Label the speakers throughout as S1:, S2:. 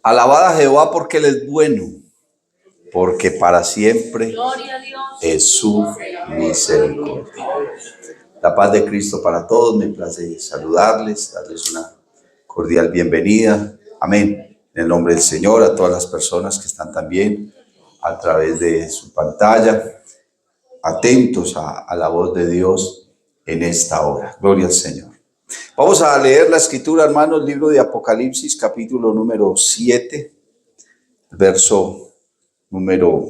S1: Alabad a Jehová porque Él es bueno, porque para siempre es su misericordia. La paz de Cristo para todos. Me place saludarles, darles una cordial bienvenida. Amén. En el nombre del Señor, a todas las personas que están también a través de su pantalla, atentos a la voz de Dios en esta hora. Gloria al Señor. Vamos a leer la escritura, hermanos, libro de Apocalipsis, capítulo número 7, verso número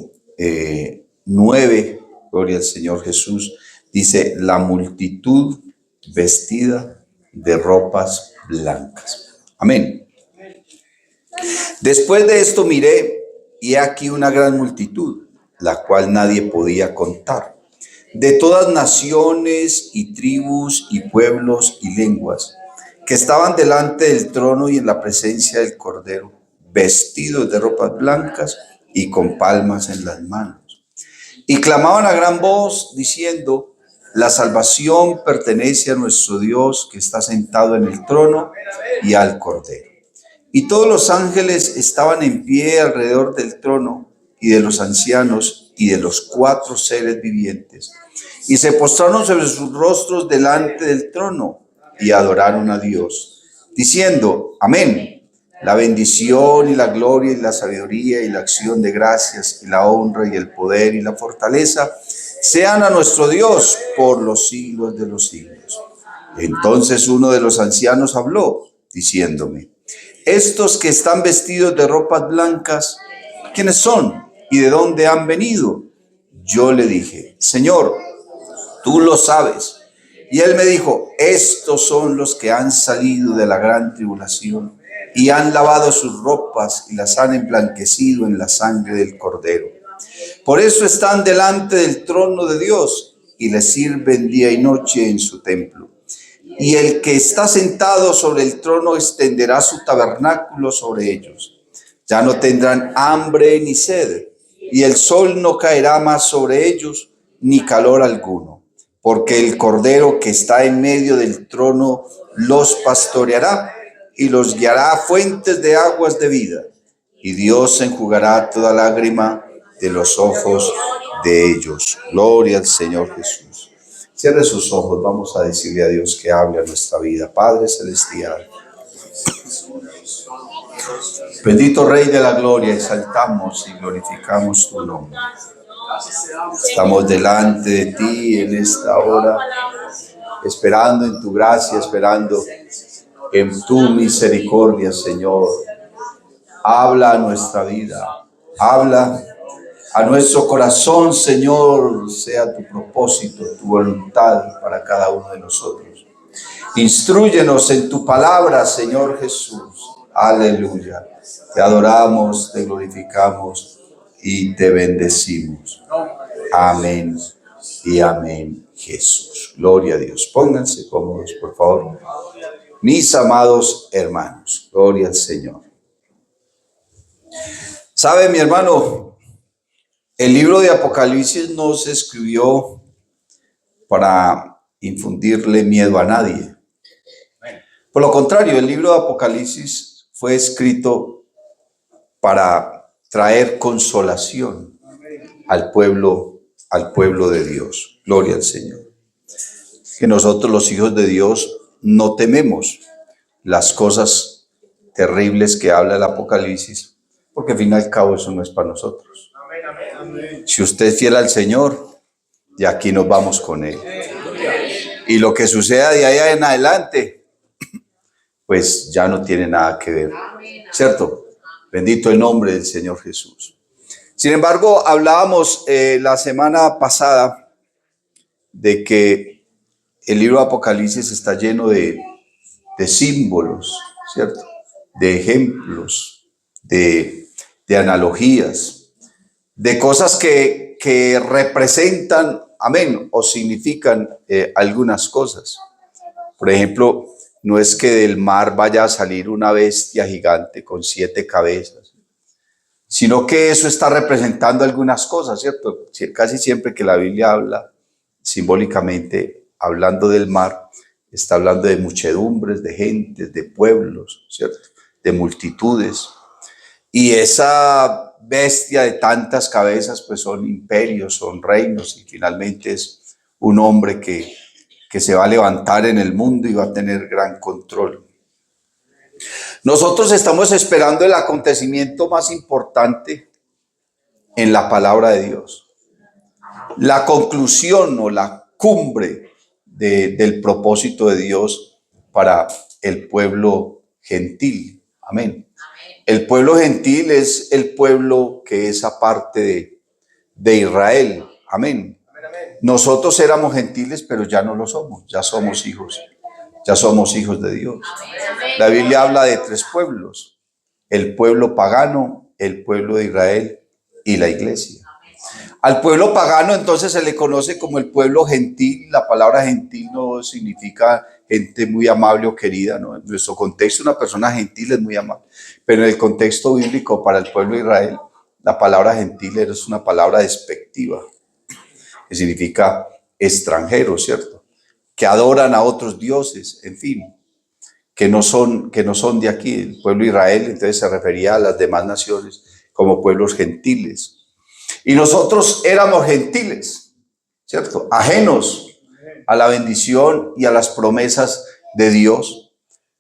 S1: 9. Gloria al Señor Jesús. Dice: la multitud vestida de ropas blancas. Amén. Después de esto miré, y he aquí una gran multitud, la cual nadie podía contar, de todas naciones y tribus y pueblos y lenguas, que estaban delante del trono y en la presencia del Cordero, vestidos de ropas blancas y con palmas en las manos. Y clamaban a gran voz, diciendo: la salvación pertenece a nuestro Dios, que está sentado en el trono, y al Cordero. Y todos los ángeles estaban en pie alrededor del trono, y de los ancianos, y de los 4 seres vivientes, y se postraron sobre sus rostros delante del trono, y adoraron a Dios, diciendo: amén. La bendición y la gloria y la sabiduría y la acción de gracias y la honra y el poder y la fortaleza sean a nuestro Dios por los siglos de los siglos. Entonces uno de los ancianos habló, diciéndome: estos que están vestidos de ropas blancas, ¿quiénes son y de dónde han venido? Yo le dije: Señor, tú lo sabes. Y él me dijo: estos son los que han salido de la gran tribulación y han lavado sus ropas y las han emblanquecido en la sangre del Cordero. Por eso están delante del trono de Dios y le sirven día y noche en su templo. Y el que está sentado sobre el trono extenderá su tabernáculo sobre ellos. Ya no tendrán hambre ni sed, y el sol no caerá más sobre ellos, ni calor alguno, porque el Cordero que está en medio del trono los pastoreará y los guiará a fuentes de aguas de vida, y Dios enjugará toda lágrima de los ojos de ellos. Gloria al Señor Jesús. Cierre sus ojos, vamos a decirle a Dios que hable a nuestra vida. Padre celestial, bendito Rey de la gloria, exaltamos y glorificamos tu nombre. Estamos delante de ti en esta hora, esperando en tu gracia, esperando en tu misericordia, Señor. Habla a nuestra vida, habla a nuestro corazón, Señor, sea tu propósito, tu voluntad para cada uno de nosotros. Instrúyenos en tu palabra, Señor Jesús. Aleluya. Te adoramos, te glorificamos y te bendecimos. Amén y amén, Jesús. Gloria a Dios. Pónganse cómodos, por favor. Mis amados hermanos, gloria al Señor. ¿Sabe, mi hermano? El libro de Apocalipsis no se escribió para infundirle miedo a nadie. Por lo contrario, el libro de Apocalipsis fue escrito para traer consolación al pueblo de Dios. Gloria al Señor. Que nosotros, los hijos de Dios, no tememos las cosas terribles que habla el Apocalipsis, porque al fin y al cabo eso no es para nosotros. Si usted es fiel al Señor, de aquí nos vamos con Él. Y lo que suceda de allá en adelante, pues ya no tiene nada que ver, ¿cierto? Bendito el nombre del Señor Jesús. Sin embargo, hablábamos la semana pasada de que el libro de Apocalipsis está lleno de símbolos, ¿cierto? De ejemplos, de analogías, de cosas que representan, amén, o significan algunas cosas. Por ejemplo, no es que del mar vaya a salir una bestia gigante con 7 cabezas, sino que eso está representando algunas cosas, ¿cierto? Casi siempre que la Biblia habla simbólicamente, hablando del mar, está hablando de muchedumbres, de gentes, de pueblos, ¿cierto? De multitudes. Y esa bestia de tantas cabezas, pues son imperios, son reinos, y finalmente es un hombre que se va a levantar en el mundo y va a tener gran control. Nosotros estamos esperando el acontecimiento más importante en la palabra de Dios. La conclusión o la cumbre del propósito de Dios para el pueblo gentil. Amén. El pueblo gentil es el pueblo que es aparte de Israel. Amén. Nosotros éramos gentiles, pero ya no lo somos. Ya somos hijos. Ya somos hijos de Dios. La Biblia habla de tres pueblos: el pueblo pagano, el pueblo de Israel y la iglesia. Al pueblo pagano entonces se le conoce como el pueblo gentil. La palabra gentil no significa gente muy amable o querida, ¿no? En nuestro contexto una persona gentil es muy amable, pero en el contexto bíblico para el pueblo de Israel la palabra gentil es una palabra despectiva, que significa extranjero, ¿cierto? Que adoran a otros dioses, en fin, que no son de aquí. El pueblo de Israel entonces se refería a las demás naciones como pueblos gentiles. Y nosotros éramos gentiles, ¿cierto? Ajenos a la bendición y a las promesas de Dios.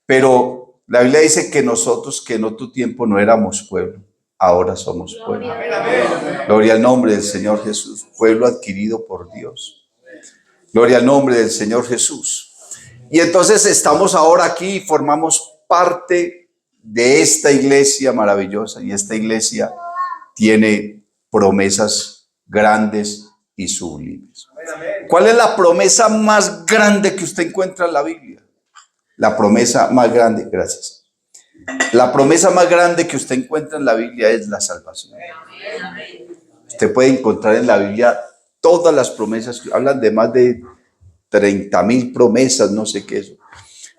S1: Pero la Biblia dice que nosotros, que en otro tiempo no éramos pueblo, ahora somos pueblo. Gloria al nombre del Señor Jesús, pueblo adquirido por Dios. Gloria al nombre del Señor Jesús. Y entonces estamos ahora aquí y formamos parte de esta iglesia maravillosa. Y esta iglesia tiene promesas grandes y sublimes. ¿Cuál es la promesa más grande que usted encuentra en la Biblia? La promesa más grande, gracias. La promesa más grande que usted encuentra en la Biblia es la salvación. Usted puede encontrar en la Biblia todas las promesas, que hablan de más de 30,000 promesas, no sé qué es.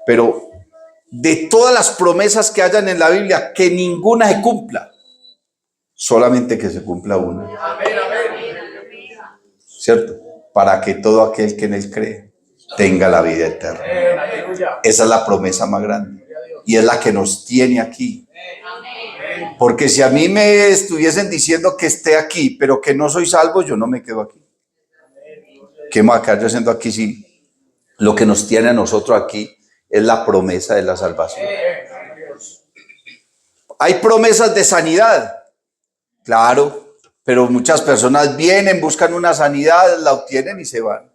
S1: Pero de todas las promesas que hayan en la Biblia, que ninguna se cumpla. Solamente que se cumpla una. ¿Cierto? Para que todo aquel que en él cree tenga la vida eterna. Esa es la promesa más grande. Y es la que nos tiene aquí. Porque si a mí me estuviesen diciendo que esté aquí, pero que no soy salvo, yo no me quedo aquí. ¿Qué me voy a quedar yo haciendo aquí si lo que nos tiene a nosotros aquí es la promesa de la salvación? Hay promesas de sanidad. Claro, pero muchas personas vienen, buscan una sanidad, la obtienen y se van.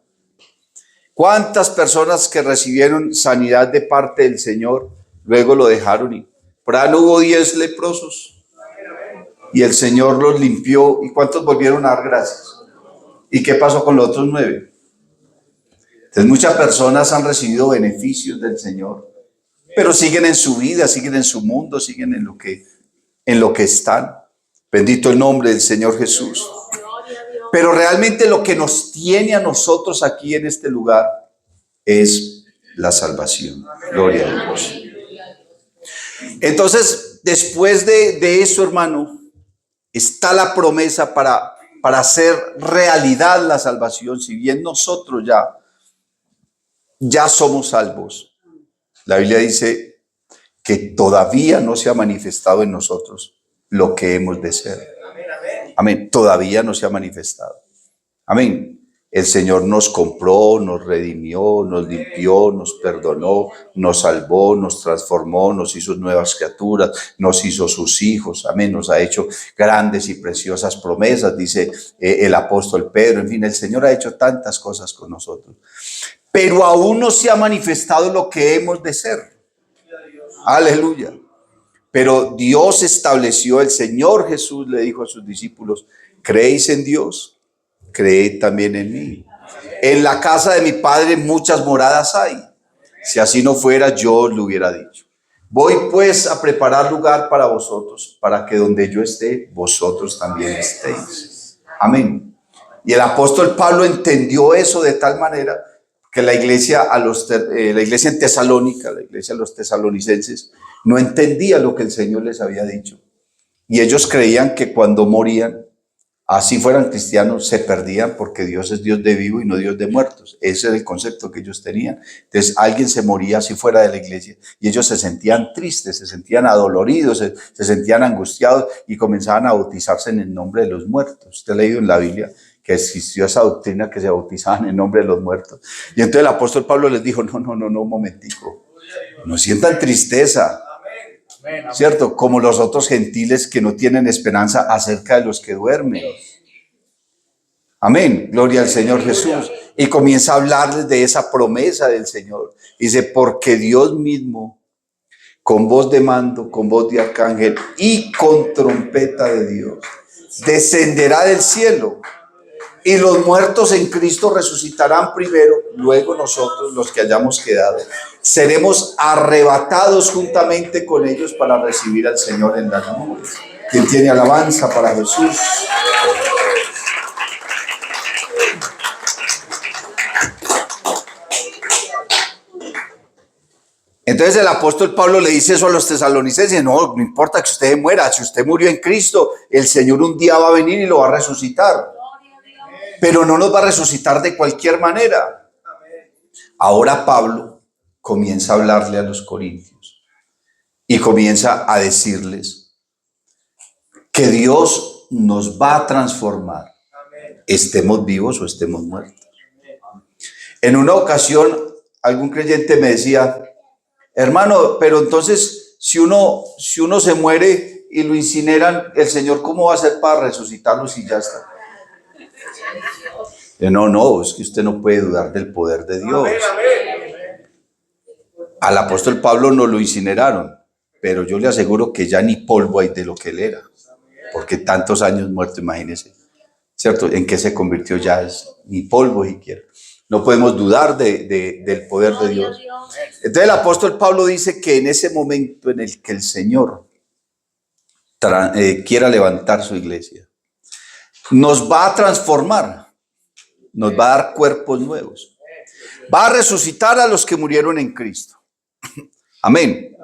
S1: ¿Cuántas personas que recibieron sanidad de parte del Señor luego lo dejaron ir? Por ahí hubo 10 leprosos y el Señor los limpió. ¿Y cuántos volvieron a dar gracias? ¿Y qué pasó con los otros 9? Entonces muchas personas han recibido beneficios del Señor, pero siguen en su vida, siguen en su mundo, siguen en lo que están. Bendito el nombre del Señor Jesús. Pero realmente lo que nos tiene a nosotros aquí en este lugar es la salvación. Gloria a Dios. Entonces, después de eso, hermano, está la promesa para hacer realidad la salvación. Si bien nosotros ya somos salvos, la Biblia dice que todavía no se ha manifestado en nosotros lo que hemos de ser. Amén. Todavía no se ha manifestado. Amén. El Señor nos compró, nos redimió, nos limpió, nos perdonó, nos salvó, nos transformó, nos hizo nuevas criaturas, nos hizo sus hijos. Amén. Nos ha hecho grandes y preciosas promesas, dice el apóstol Pedro. En fin, el Señor ha hecho tantas cosas con nosotros. Pero aún no se ha manifestado lo que hemos de ser. Aleluya. Pero Dios estableció, el Señor Jesús le dijo a sus discípulos: ¿creéis en Dios? Creed también en mí. En la casa de mi Padre muchas moradas hay. Si así no fuera, yo os lo hubiera dicho. Voy pues a preparar lugar para vosotros, para que donde yo esté, vosotros también estéis. Amén. Y el apóstol Pablo entendió eso de tal manera que la iglesia en Tesalónica, la iglesia de los tesalonicenses, no entendía lo que el Señor les había dicho. Y ellos creían que cuando morían así fueran cristianos, se perdían porque Dios es Dios de vivo y no Dios de muertos. Ese era el concepto que ellos tenían. Entonces alguien se moría así fuera de la iglesia y ellos se sentían tristes, se sentían adoloridos, se sentían angustiados y comenzaban a bautizarse en el nombre de los muertos. Usted ha leído en la Biblia que existió esa doctrina que se bautizaban en nombre de los muertos. Y entonces el apóstol Pablo les dijo, no, un momentico, no sientan tristeza. ¿Cierto? Como los otros gentiles que no tienen esperanza acerca de los que duermen. Amén. Gloria al Señor Jesús. Y comienza a hablarles de esa promesa del Señor. Dice, porque Dios mismo, con voz de mando, con voz de arcángel y con trompeta de Dios, descenderá del cielo. Y los muertos en Cristo resucitarán primero, luego nosotros, los que hayamos quedado, seremos arrebatados juntamente con ellos para recibir al Señor en las nubes. ¿Quién tiene alabanza para Jesús? Entonces el apóstol Pablo le dice eso a los tesalonicenses, no importa que usted muera, si usted murió en Cristo, el Señor un día va a venir y lo va a resucitar. Pero no nos va a resucitar de cualquier manera. Ahora Pablo comienza a hablarle a los corintios y comienza a decirles que Dios nos va a transformar, estemos vivos o estemos muertos. En una ocasión, algún creyente me decía, hermano, pero entonces si uno se muere y lo incineran, el Señor, ¿cómo va a hacer para resucitarlo si ya está? No, es que usted no puede dudar del poder de Dios. Al apóstol Pablo no lo incineraron, pero yo le aseguro que ya ni polvo hay de lo que él era, porque tantos años muerto, imagínese, ¿cierto? ¿En qué se convirtió ya? Es ni polvo siquiera. No podemos dudar del poder de Dios. Entonces el apóstol Pablo dice que en ese momento en el que el Señor quiera levantar su iglesia, nos va a transformar. Nos va a dar cuerpos nuevos. Va a resucitar a los que murieron en Cristo. Amén.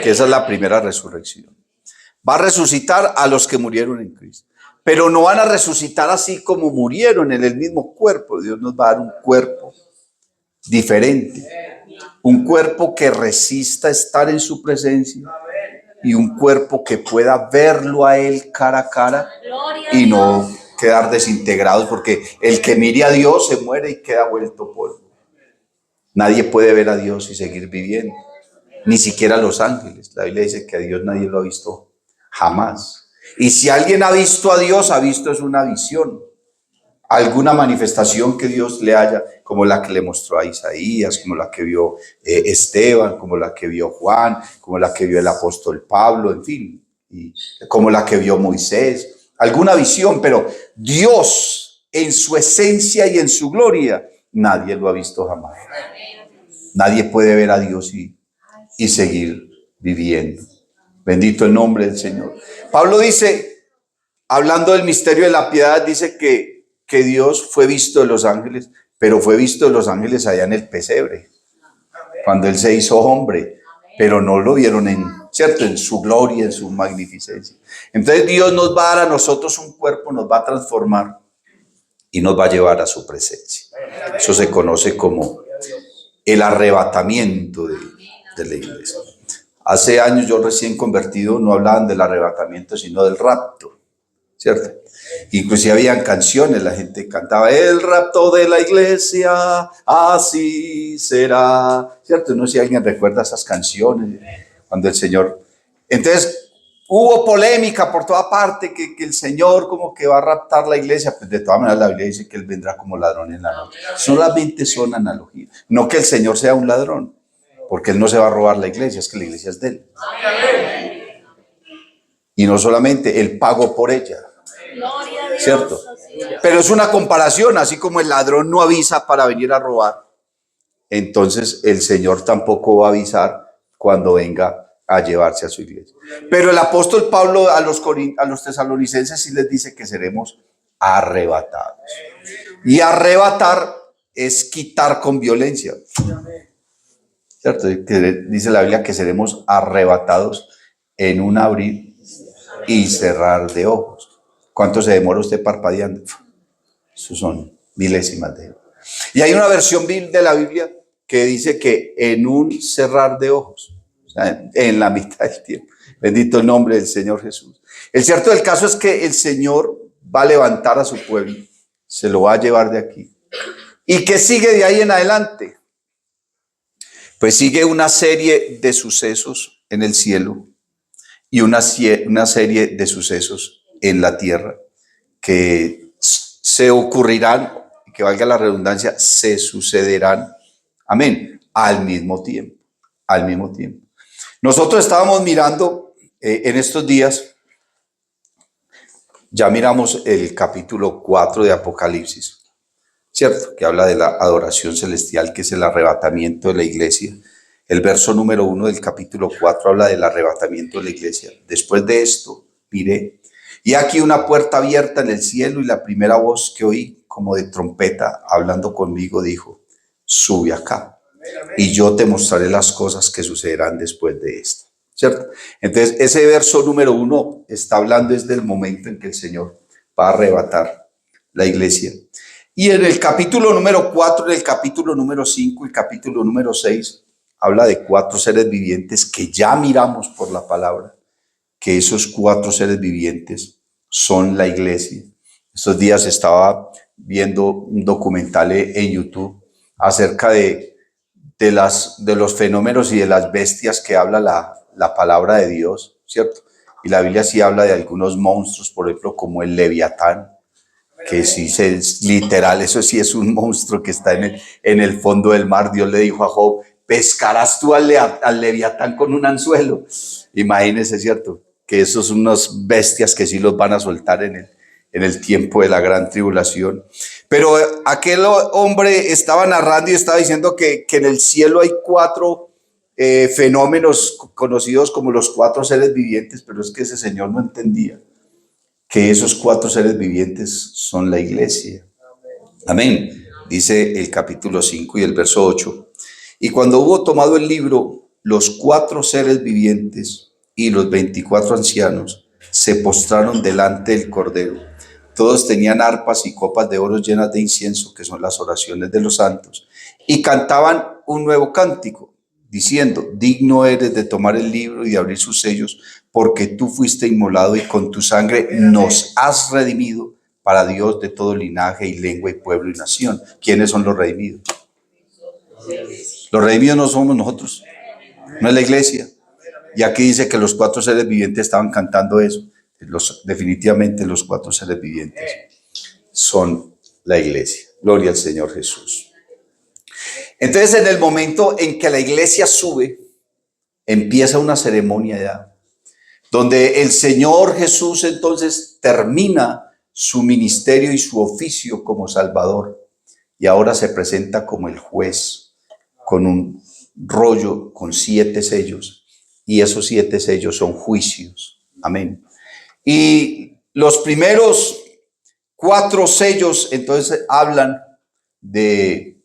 S1: Que esa es la primera resurrección. Va a resucitar a los que murieron en Cristo. Pero no van a resucitar así como murieron en el mismo cuerpo. Dios nos va a dar un cuerpo diferente. Un cuerpo que resista estar en su presencia. Y un cuerpo que pueda verlo a Él cara a cara y no quedar desintegrados, porque el que mire a Dios se muere y queda vuelto polvo. Nadie puede ver a Dios y seguir viviendo, ni siquiera los ángeles. La Biblia dice que a Dios nadie lo ha visto jamás. Y si alguien ha visto a Dios, ha visto es una visión, alguna manifestación que Dios le haya, como la que le mostró a Isaías, como la que vio Esteban, como la que vio Juan, como la que vio el apóstol Pablo, en fin, y como la que vio Moisés. Alguna visión, pero Dios en su esencia y en su gloria, nadie lo ha visto jamás. Nadie puede ver a Dios y seguir viviendo. Bendito el nombre del Señor. Pablo dice, hablando del misterio de la piedad, dice que Dios fue visto de los ángeles, pero fue visto de los ángeles allá en el pesebre, cuando Él se hizo hombre, pero no lo vieron ¿cierto? En su gloria, en su magnificencia. Entonces Dios nos va a dar a nosotros un cuerpo, nos va a transformar y nos va a llevar a su presencia. Eso se conoce como el arrebatamiento de la iglesia. Hace años, yo recién convertido, no hablaban del arrebatamiento, sino del rapto, ¿cierto? Inclusive habían canciones, la gente cantaba, el rapto de la iglesia, así será, ¿cierto? No sé si alguien recuerda esas canciones, cuando el Señor... Entonces, hubo polémica por toda parte, que el Señor como que va a raptar la iglesia, pues de todas maneras la Biblia dice que Él vendrá como ladrón en la noche. Solamente son analogías, no que el Señor sea un ladrón, porque Él no se va a robar la iglesia, es que la iglesia es de Él. Y no solamente, Él pagó por ella. ¿Cierto? Pero es una comparación, así como el ladrón no avisa para venir a robar, entonces el Señor tampoco va a avisar cuando venga a llevarse a su iglesia. Pero el apóstol Pablo a los tesalonicenses sí les dice que seremos arrebatados. Y arrebatar es quitar con violencia. ¿Cierto? Dice la Biblia que seremos arrebatados en un abrir y cerrar de ojos. ¿Cuánto se demora usted parpadeando? Eso son milésimas de... Y hay una versión de la Biblia que dice que en un cerrar de ojos, o sea, en la mitad del tiempo. Bendito el nombre del Señor Jesús. El cierto del caso es que el Señor va a levantar a su pueblo, se lo va a llevar de aquí. ¿Y qué sigue de ahí en adelante? Pues sigue una serie de sucesos en el cielo y una serie de sucesos en la tierra que se ocurrirán, que valga la redundancia, se sucederán, amén, al mismo tiempo, al mismo tiempo. Nosotros estábamos mirando en estos días, ya miramos el capítulo 4 de Apocalipsis, ¿cierto? Que habla de la adoración celestial, que es el arrebatamiento de la iglesia. El verso número 1 del capítulo 4 habla del arrebatamiento de la iglesia. Después de esto, miré, y aquí una puerta abierta en el cielo, y la primera voz que oí, como de trompeta, hablando conmigo, dijo: sube acá, y yo te mostraré las cosas que sucederán después de esto, ¿cierto? Entonces, ese verso número 1 está hablando desde el momento en que el Señor va a arrebatar la iglesia. Y en el capítulo número 4, en el capítulo número 5 y capítulo número 6, habla de 4 seres vivientes que ya miramos por la palabra, que esos 4 seres vivientes son la iglesia. Estos días estaba viendo un documental en YouTube acerca de los fenómenos y de las bestias que habla la palabra de Dios, ¿cierto? Y la Biblia sí habla de algunos monstruos, por ejemplo, como el Leviatán, que sí es literal, eso sí es un monstruo que está en el fondo del mar. Dios le dijo a Job: pescarás tú al Leviatán con un anzuelo. Imagínese, ¿cierto? Que esos son unas bestias que sí los van a soltar en el tiempo de la gran tribulación. Pero aquel hombre estaba narrando y estaba diciendo que en el cielo hay 4 fenómenos conocidos como los 4 seres vivientes, pero es que ese señor no entendía que esos 4 seres vivientes son la iglesia. Amén. Dice el capítulo 5 y el verso 8. Y cuando hubo tomado el libro, los 4 seres vivientes y los 24 ancianos se postraron delante del Cordero. Todos tenían arpas y copas de oro llenas de incienso, que son las oraciones de los santos, y cantaban un nuevo cántico, diciendo: digno eres de tomar el libro y de abrir sus sellos, porque tú fuiste inmolado y con tu sangre nos has redimido para Dios de todo linaje y lengua y pueblo y nación. ¿Quiénes son los redimidos? Los redimidos no somos nosotros, no es la iglesia. Y aquí dice que los 4 seres vivientes estaban cantando eso. Definitivamente los 4 seres vivientes son la iglesia. Gloria al Señor Jesús. Entonces, en el momento en que la iglesia sube, empieza una ceremonia ya, donde el Señor Jesús entonces termina su ministerio y su oficio como Salvador, y ahora se presenta como el juez, con un rollo con 7 sellos, y esos 7 sellos son juicios. Amén. Y los primeros 4 sellos entonces hablan de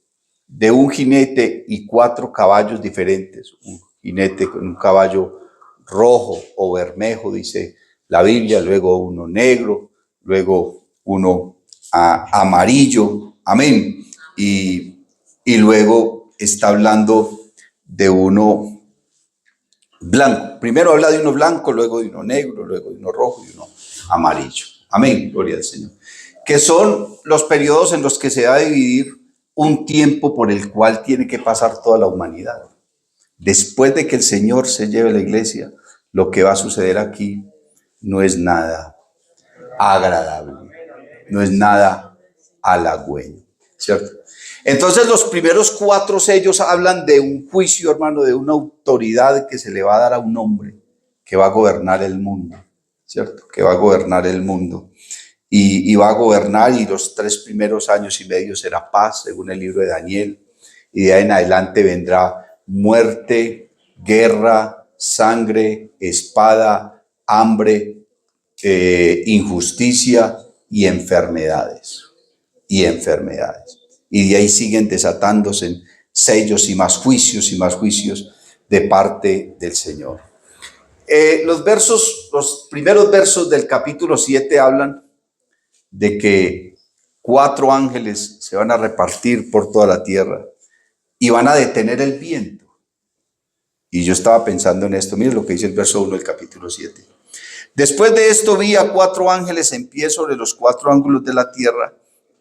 S1: un jinete y 4 caballos diferentes. Un jinete con un caballo rojo o bermejo, dice la Biblia, luego uno negro, luego uno amarillo, amén, y luego está hablando de uno blanco. Primero habla de uno blanco, luego de uno negro, luego de uno rojo y uno amarillo, amén, gloria al Señor, que son los periodos en los que se va a dividir un tiempo por el cual tiene que pasar toda la humanidad. Después de que el Señor se lleve la iglesia, lo que va a suceder aquí no es nada agradable, no es nada halagüeño, ¿cierto? Entonces los primeros 4 sellos hablan de un juicio, hermano, de una autoridad que se le va a dar a un hombre que va a gobernar el mundo, ¿cierto? Que va a gobernar el mundo y va a gobernar, y los 3 primeros años y medio será paz, según el libro de Daniel, y de ahí en adelante vendrá muerte, guerra, sangre, espada, hambre, injusticia y enfermedades. Y de ahí siguen desatándose sellos y más juicios de parte del Señor. Los primeros versos del capítulo 7 hablan de que 4 ángeles se van a repartir por toda la tierra y van a detener el viento. Y yo estaba pensando en esto, miren lo que dice el verso 1 del capítulo 7. Después de esto vi a 4 ángeles en pie sobre los 4 ángulos de la tierra,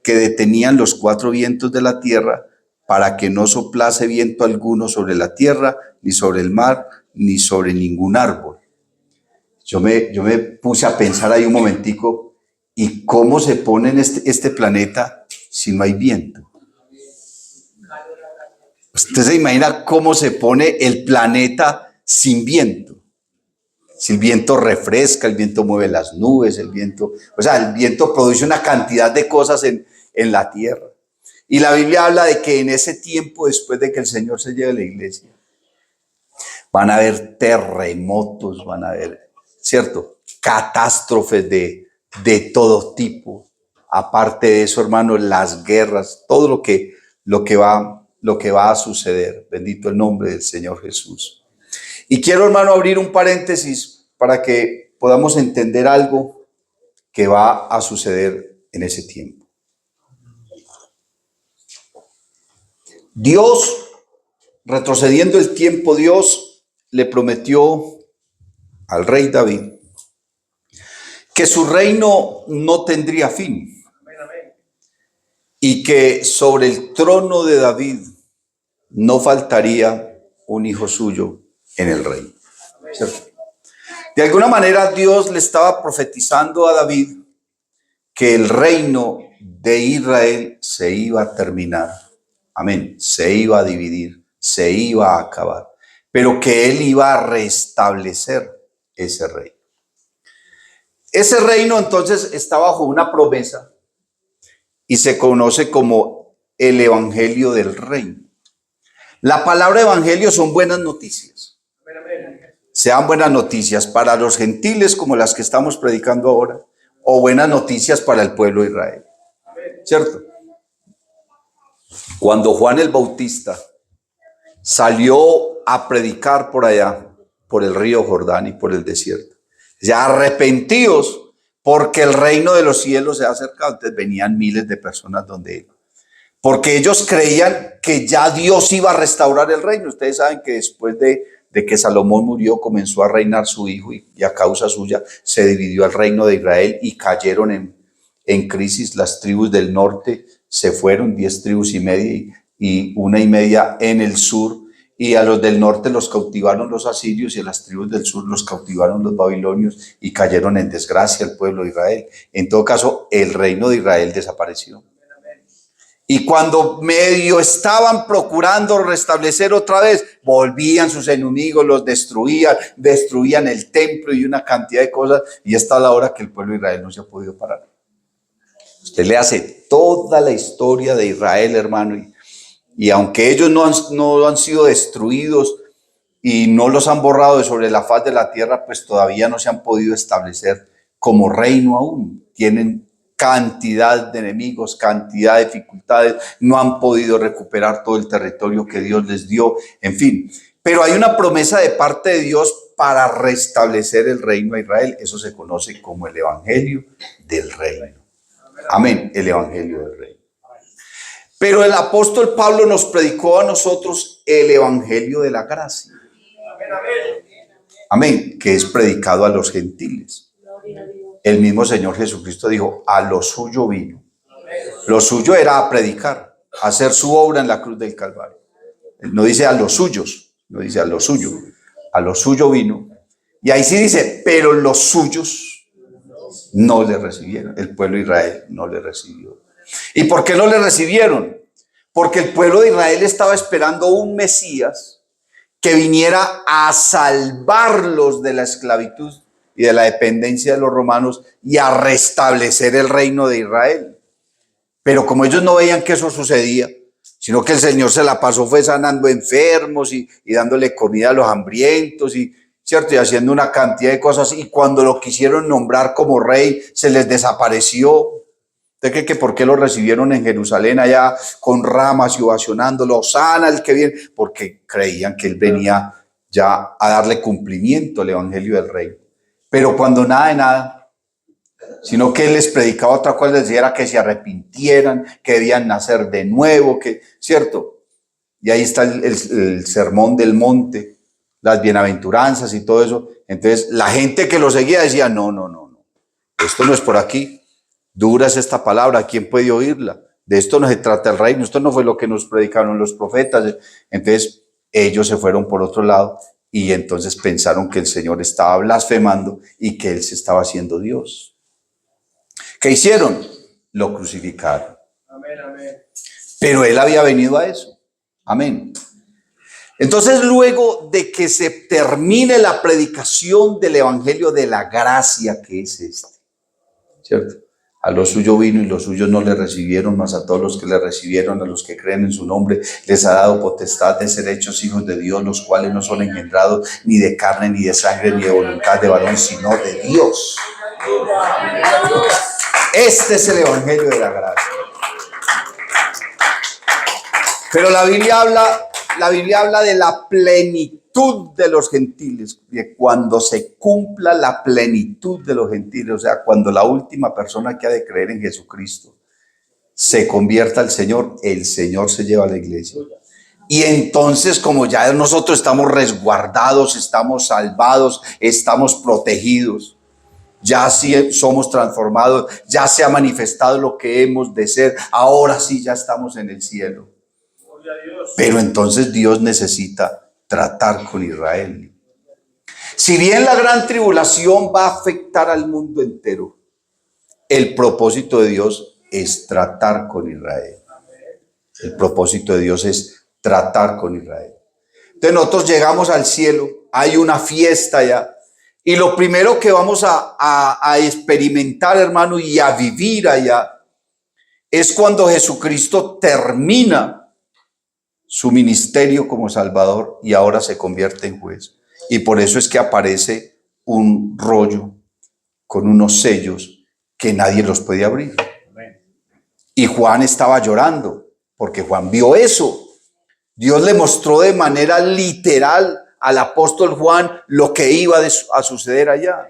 S1: que detenían los 4 vientos de la tierra, para que no soplase viento alguno sobre la tierra, ni sobre el mar, ni sobre ningún árbol. Yo me puse a pensar ahí un momentico, ¿y cómo se pone en este planeta si no hay viento? ¿Usted se imagina cómo se pone el planeta sin viento? Si el viento refresca, el viento mueve las nubes, el viento produce una cantidad de cosas en la tierra. Y la Biblia habla de que en ese tiempo, después de que el Señor se lleve a la iglesia, van a haber terremotos, van a haber, ¿cierto?, catástrofes de todo tipo. Aparte de eso, hermano, las guerras, todo lo que va a suceder. Bendito el nombre del Señor Jesús. Y quiero, hermano, abrir un paréntesis para que podamos entender algo que va a suceder en ese tiempo. Dios, retrocediendo el tiempo, Dios le prometió al rey David que su reino no tendría fin y que sobre el trono de David no faltaría un hijo suyo en el reino. ¿Cierto? De alguna manera Dios le estaba profetizando a David que el reino de Israel se iba a terminar. Amén. Se iba a dividir, se iba a acabar, pero que él iba a restablecer ese reino. Ese reino entonces está bajo una promesa y se conoce como el evangelio del reino. La palabra evangelio son buenas noticias. Sean buenas noticias para los gentiles como las que estamos predicando ahora, o buenas noticias para el pueblo de Israel. ¿Cierto? Cuando Juan el Bautista salió a predicar por allá, por el río Jordán y por el desierto, ya arrepentidos porque el reino de los cielos se ha acercado. Entonces venían miles de personas donde él, porque ellos creían que ya Dios iba a restaurar el reino. Ustedes saben que después de que Salomón murió, comenzó a reinar su hijo y a causa suya se dividió el reino de Israel y cayeron en crisis. Las tribus del norte se fueron, 10 tribus y media y 1.5 en el sur, y a los del norte los cautivaron los asirios y a las tribus del sur los cautivaron los babilonios y cayeron en desgracia el pueblo de Israel. En todo caso, el reino de Israel desapareció. Y cuando medio estaban procurando restablecer otra vez, volvían sus enemigos, los destruían el templo y una cantidad de cosas. Y esta es la hora que el pueblo de Israel no se ha podido parar. Usted le hace toda la historia de Israel, hermano, y aunque ellos no han sido destruidos y no los han borrado de sobre la faz de la tierra, pues todavía no se han podido establecer como reino aún. Tienen cantidad de enemigos, cantidad de dificultades, no han podido recuperar todo el territorio que Dios les dio, en fin. Pero hay una promesa de parte de Dios para restablecer el reino a Israel. Eso se conoce como el evangelio del reino. Amén, el evangelio del reino. Pero el apóstol Pablo nos predicó a nosotros el evangelio de la gracia. Amén, que es predicado a los gentiles. El mismo Señor Jesucristo dijo, a lo suyo vino. Lo suyo era a predicar, a hacer su obra en la cruz del Calvario. No dice a los suyos, no dice a lo suyo. A lo suyo vino. Y ahí sí dice, pero los suyos no le recibieron. El pueblo de Israel no le recibió. ¿Y por qué no le recibieron? Porque el pueblo de Israel estaba esperando un Mesías que viniera a salvarlos de la esclavitud y de la dependencia de los romanos y a restablecer el reino de Israel. Pero como ellos no veían que eso sucedía, sino que el Señor se la pasó fue sanando enfermos y dándole comida a los hambrientos ¿cierto? Y haciendo una cantidad de cosas, y cuando lo quisieron nombrar como rey, se les desapareció. ¿Usted cree que por qué lo recibieron en Jerusalén allá con ramas y ovacionándolo? Hosana el que viene, porque creían que él venía ya a darle cumplimiento al evangelio del reino. Pero cuando nada de nada, sino que él les predicaba otra cosa, les decía era que se arrepintieran, que debían nacer de nuevo, que, ¿cierto? Y ahí está el sermón del monte, las bienaventuranzas y todo eso. Entonces la gente que lo seguía decía, no, no, no, no, esto no es por aquí, dura es esta palabra, ¿quién puede oírla? De esto no se trata el reino, esto no fue lo que nos predicaron los profetas. Entonces ellos se fueron por otro lado y entonces pensaron que el Señor estaba blasfemando y que Él se estaba haciendo Dios. ¿Qué hicieron? Lo crucificaron. Amén, amén. Pero Él había venido a eso. Amén. Entonces, luego de que se termine la predicación del evangelio de la gracia, que es este, ¿cierto? A lo suyo vino y los suyos no le recibieron, mas a todos los que le recibieron, a los que creen en su nombre, les ha dado potestad de ser hechos hijos de Dios, los cuales no son engendrados ni de carne, ni de sangre, ni de voluntad de varón, sino de Dios. Este es el evangelio de la gracia. Pero la Biblia habla de la plenitud de los gentiles, de cuando se cumpla la plenitud de los gentiles, o sea, cuando la última persona que ha de creer en Jesucristo se convierta al Señor, el Señor se lleva a la iglesia. Y entonces, como ya nosotros estamos resguardados, estamos salvados, estamos protegidos, ya sí somos transformados, ya se ha manifestado lo que hemos de ser, ahora sí ya estamos en el cielo. Pero entonces Dios necesita tratar con Israel. Si bien la gran tribulación va a afectar al mundo entero, el propósito de Dios es tratar con Israel. El propósito de Dios es tratar con Israel. Entonces nosotros llegamos al cielo, hay una fiesta ya, y lo primero que vamos a experimentar, hermano, y a vivir allá, es cuando Jesucristo termina su ministerio como Salvador y ahora se convierte en juez. Y por eso es que aparece un rollo con unos sellos que nadie los puede abrir. Y Juan estaba llorando porque Juan vio eso. Dios le mostró de manera literal al apóstol Juan lo que iba a suceder allá.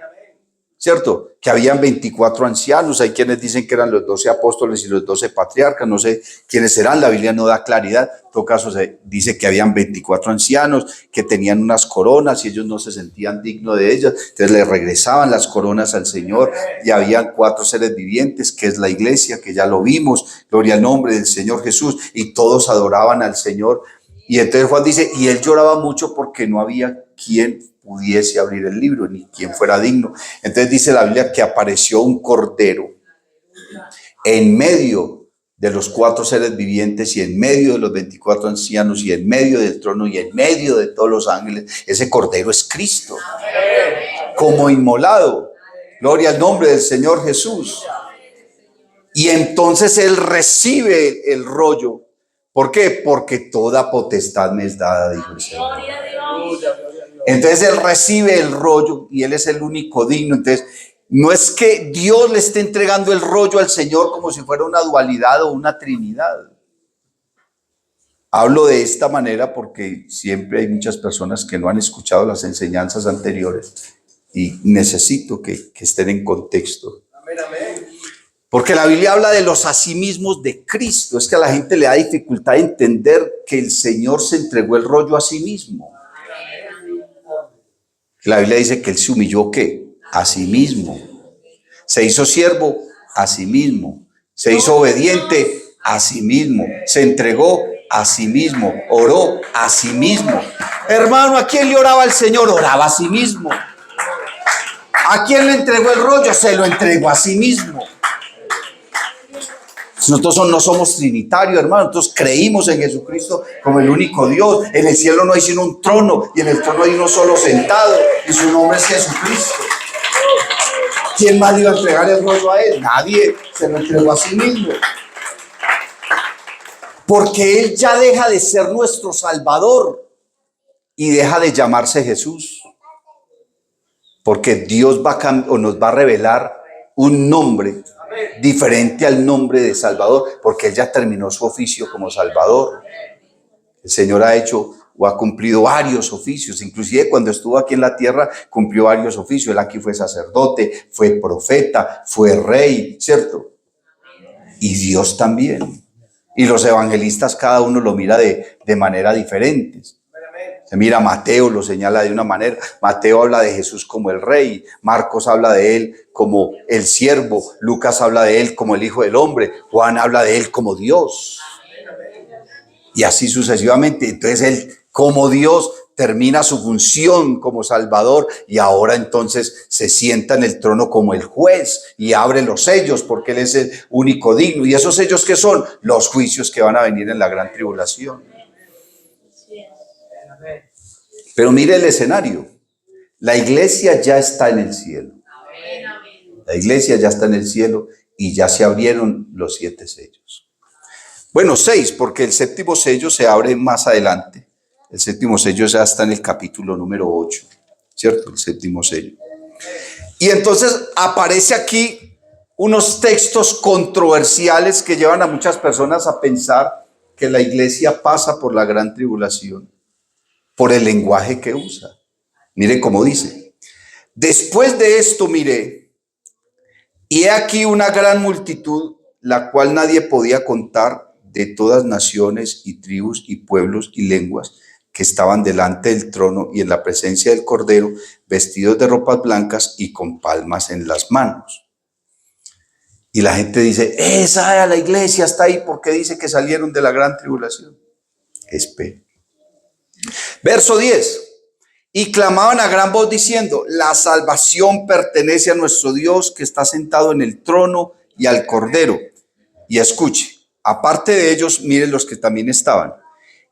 S1: ¿Cierto? Que habían 24 ancianos, hay quienes dicen que eran los 12 apóstoles y los 12 patriarcas, no sé quiénes serán, la Biblia no da claridad, en todo caso se dice que habían 24 ancianos que tenían unas coronas y ellos no se sentían dignos de ellas, entonces le regresaban las coronas al Señor, y habían 4 seres vivientes, que es la iglesia, que ya lo vimos, gloria al nombre del Señor Jesús, y todos adoraban al Señor. Y entonces Juan dice, y él lloraba mucho porque no había quien pudiese abrir el libro, ni quien fuera digno. Entonces dice la Biblia que apareció un cordero en medio de los 4 seres vivientes y en medio de los 24 ancianos y en medio del trono y en medio de todos los ángeles. Ese cordero es Cristo, como inmolado. Gloria al nombre del Señor Jesús. Y entonces él recibe el rollo. ¿Por qué? Porque toda potestad me es dada, dijo el Señor. Entonces él recibe el rollo y él es el único digno. Entonces no es que Dios le esté entregando el rollo al Señor como si fuera una dualidad o una trinidad. Hablo de esta manera porque siempre hay muchas personas que no han escuchado las enseñanzas anteriores y necesito que estén en contexto. Amén, amén. Porque la Biblia habla de los asimismos de Cristo. Es que a la gente le da dificultad entender que el Señor se entregó el rollo a sí mismo. La Biblia dice que Él se humilló, ¿qué? A sí mismo. Se hizo siervo a sí mismo. Se hizo obediente a sí mismo. Se entregó a sí mismo. Oró a sí mismo. Hermano, ¿a quién le oraba el Señor? Oraba a sí mismo. ¿A quién le entregó el rollo? Se lo entregó a sí mismo. Nosotros no somos trinitarios, hermano. Nosotros creímos en Jesucristo como el único Dios. En el cielo no hay sino un trono y en el trono hay uno solo sentado y su nombre es Jesucristo. ¿Quién más le iba a entregar el rollo a él? Nadie. Se lo entregó a sí mismo. Porque él ya deja de ser nuestro Salvador y deja de llamarse Jesús. Porque Dios nos va a revelar un nombre diferente al nombre de Salvador, porque él ya terminó su oficio como Salvador. El Señor ha hecho o ha cumplido varios oficios. Inclusive cuando estuvo aquí en la tierra cumplió varios oficios. Él aquí fue sacerdote, fue profeta, fue rey, ¿cierto? Y Dios también. Y los evangelistas cada uno lo mira de manera diferente. Se mira a Mateo, lo señala de una manera. Mateo habla de Jesús como el rey. Marcos habla de él como el siervo. Lucas habla de él como el hijo del hombre. Juan habla de él como Dios. Y así sucesivamente. Entonces él, como Dios, termina su función como Salvador y ahora entonces se sienta en el trono como el juez y abre los sellos porque él es el único digno. ¿Y esos sellos qué son? Los juicios que van a venir en la gran tribulación. Pero mire el escenario. La iglesia ya está en el cielo. La iglesia ya está en el cielo y ya se abrieron los 7 sellos. Bueno, 6, porque el séptimo sello se abre más adelante. El séptimo sello ya está en el capítulo número 8, ¿cierto? El séptimo sello. Y entonces aparece aquí unos textos controversiales que llevan a muchas personas a pensar que la iglesia pasa por la gran tribulación, por el lenguaje que usa. Mire cómo dice. Después de esto miré, y he aquí una gran multitud, la cual nadie podía contar, de todas naciones y tribus y pueblos y lenguas, que estaban delante del trono y en la presencia del Cordero, vestidos de ropas blancas y con palmas en las manos. Y la gente dice, esa era la iglesia, está ahí porque dice que salieron de la gran tribulación. Espera. Verso 10. Y clamaban a gran voz diciendo, la salvación pertenece a nuestro Dios que está sentado en el trono y al Cordero. Y escuche, aparte de ellos, miren los que también estaban.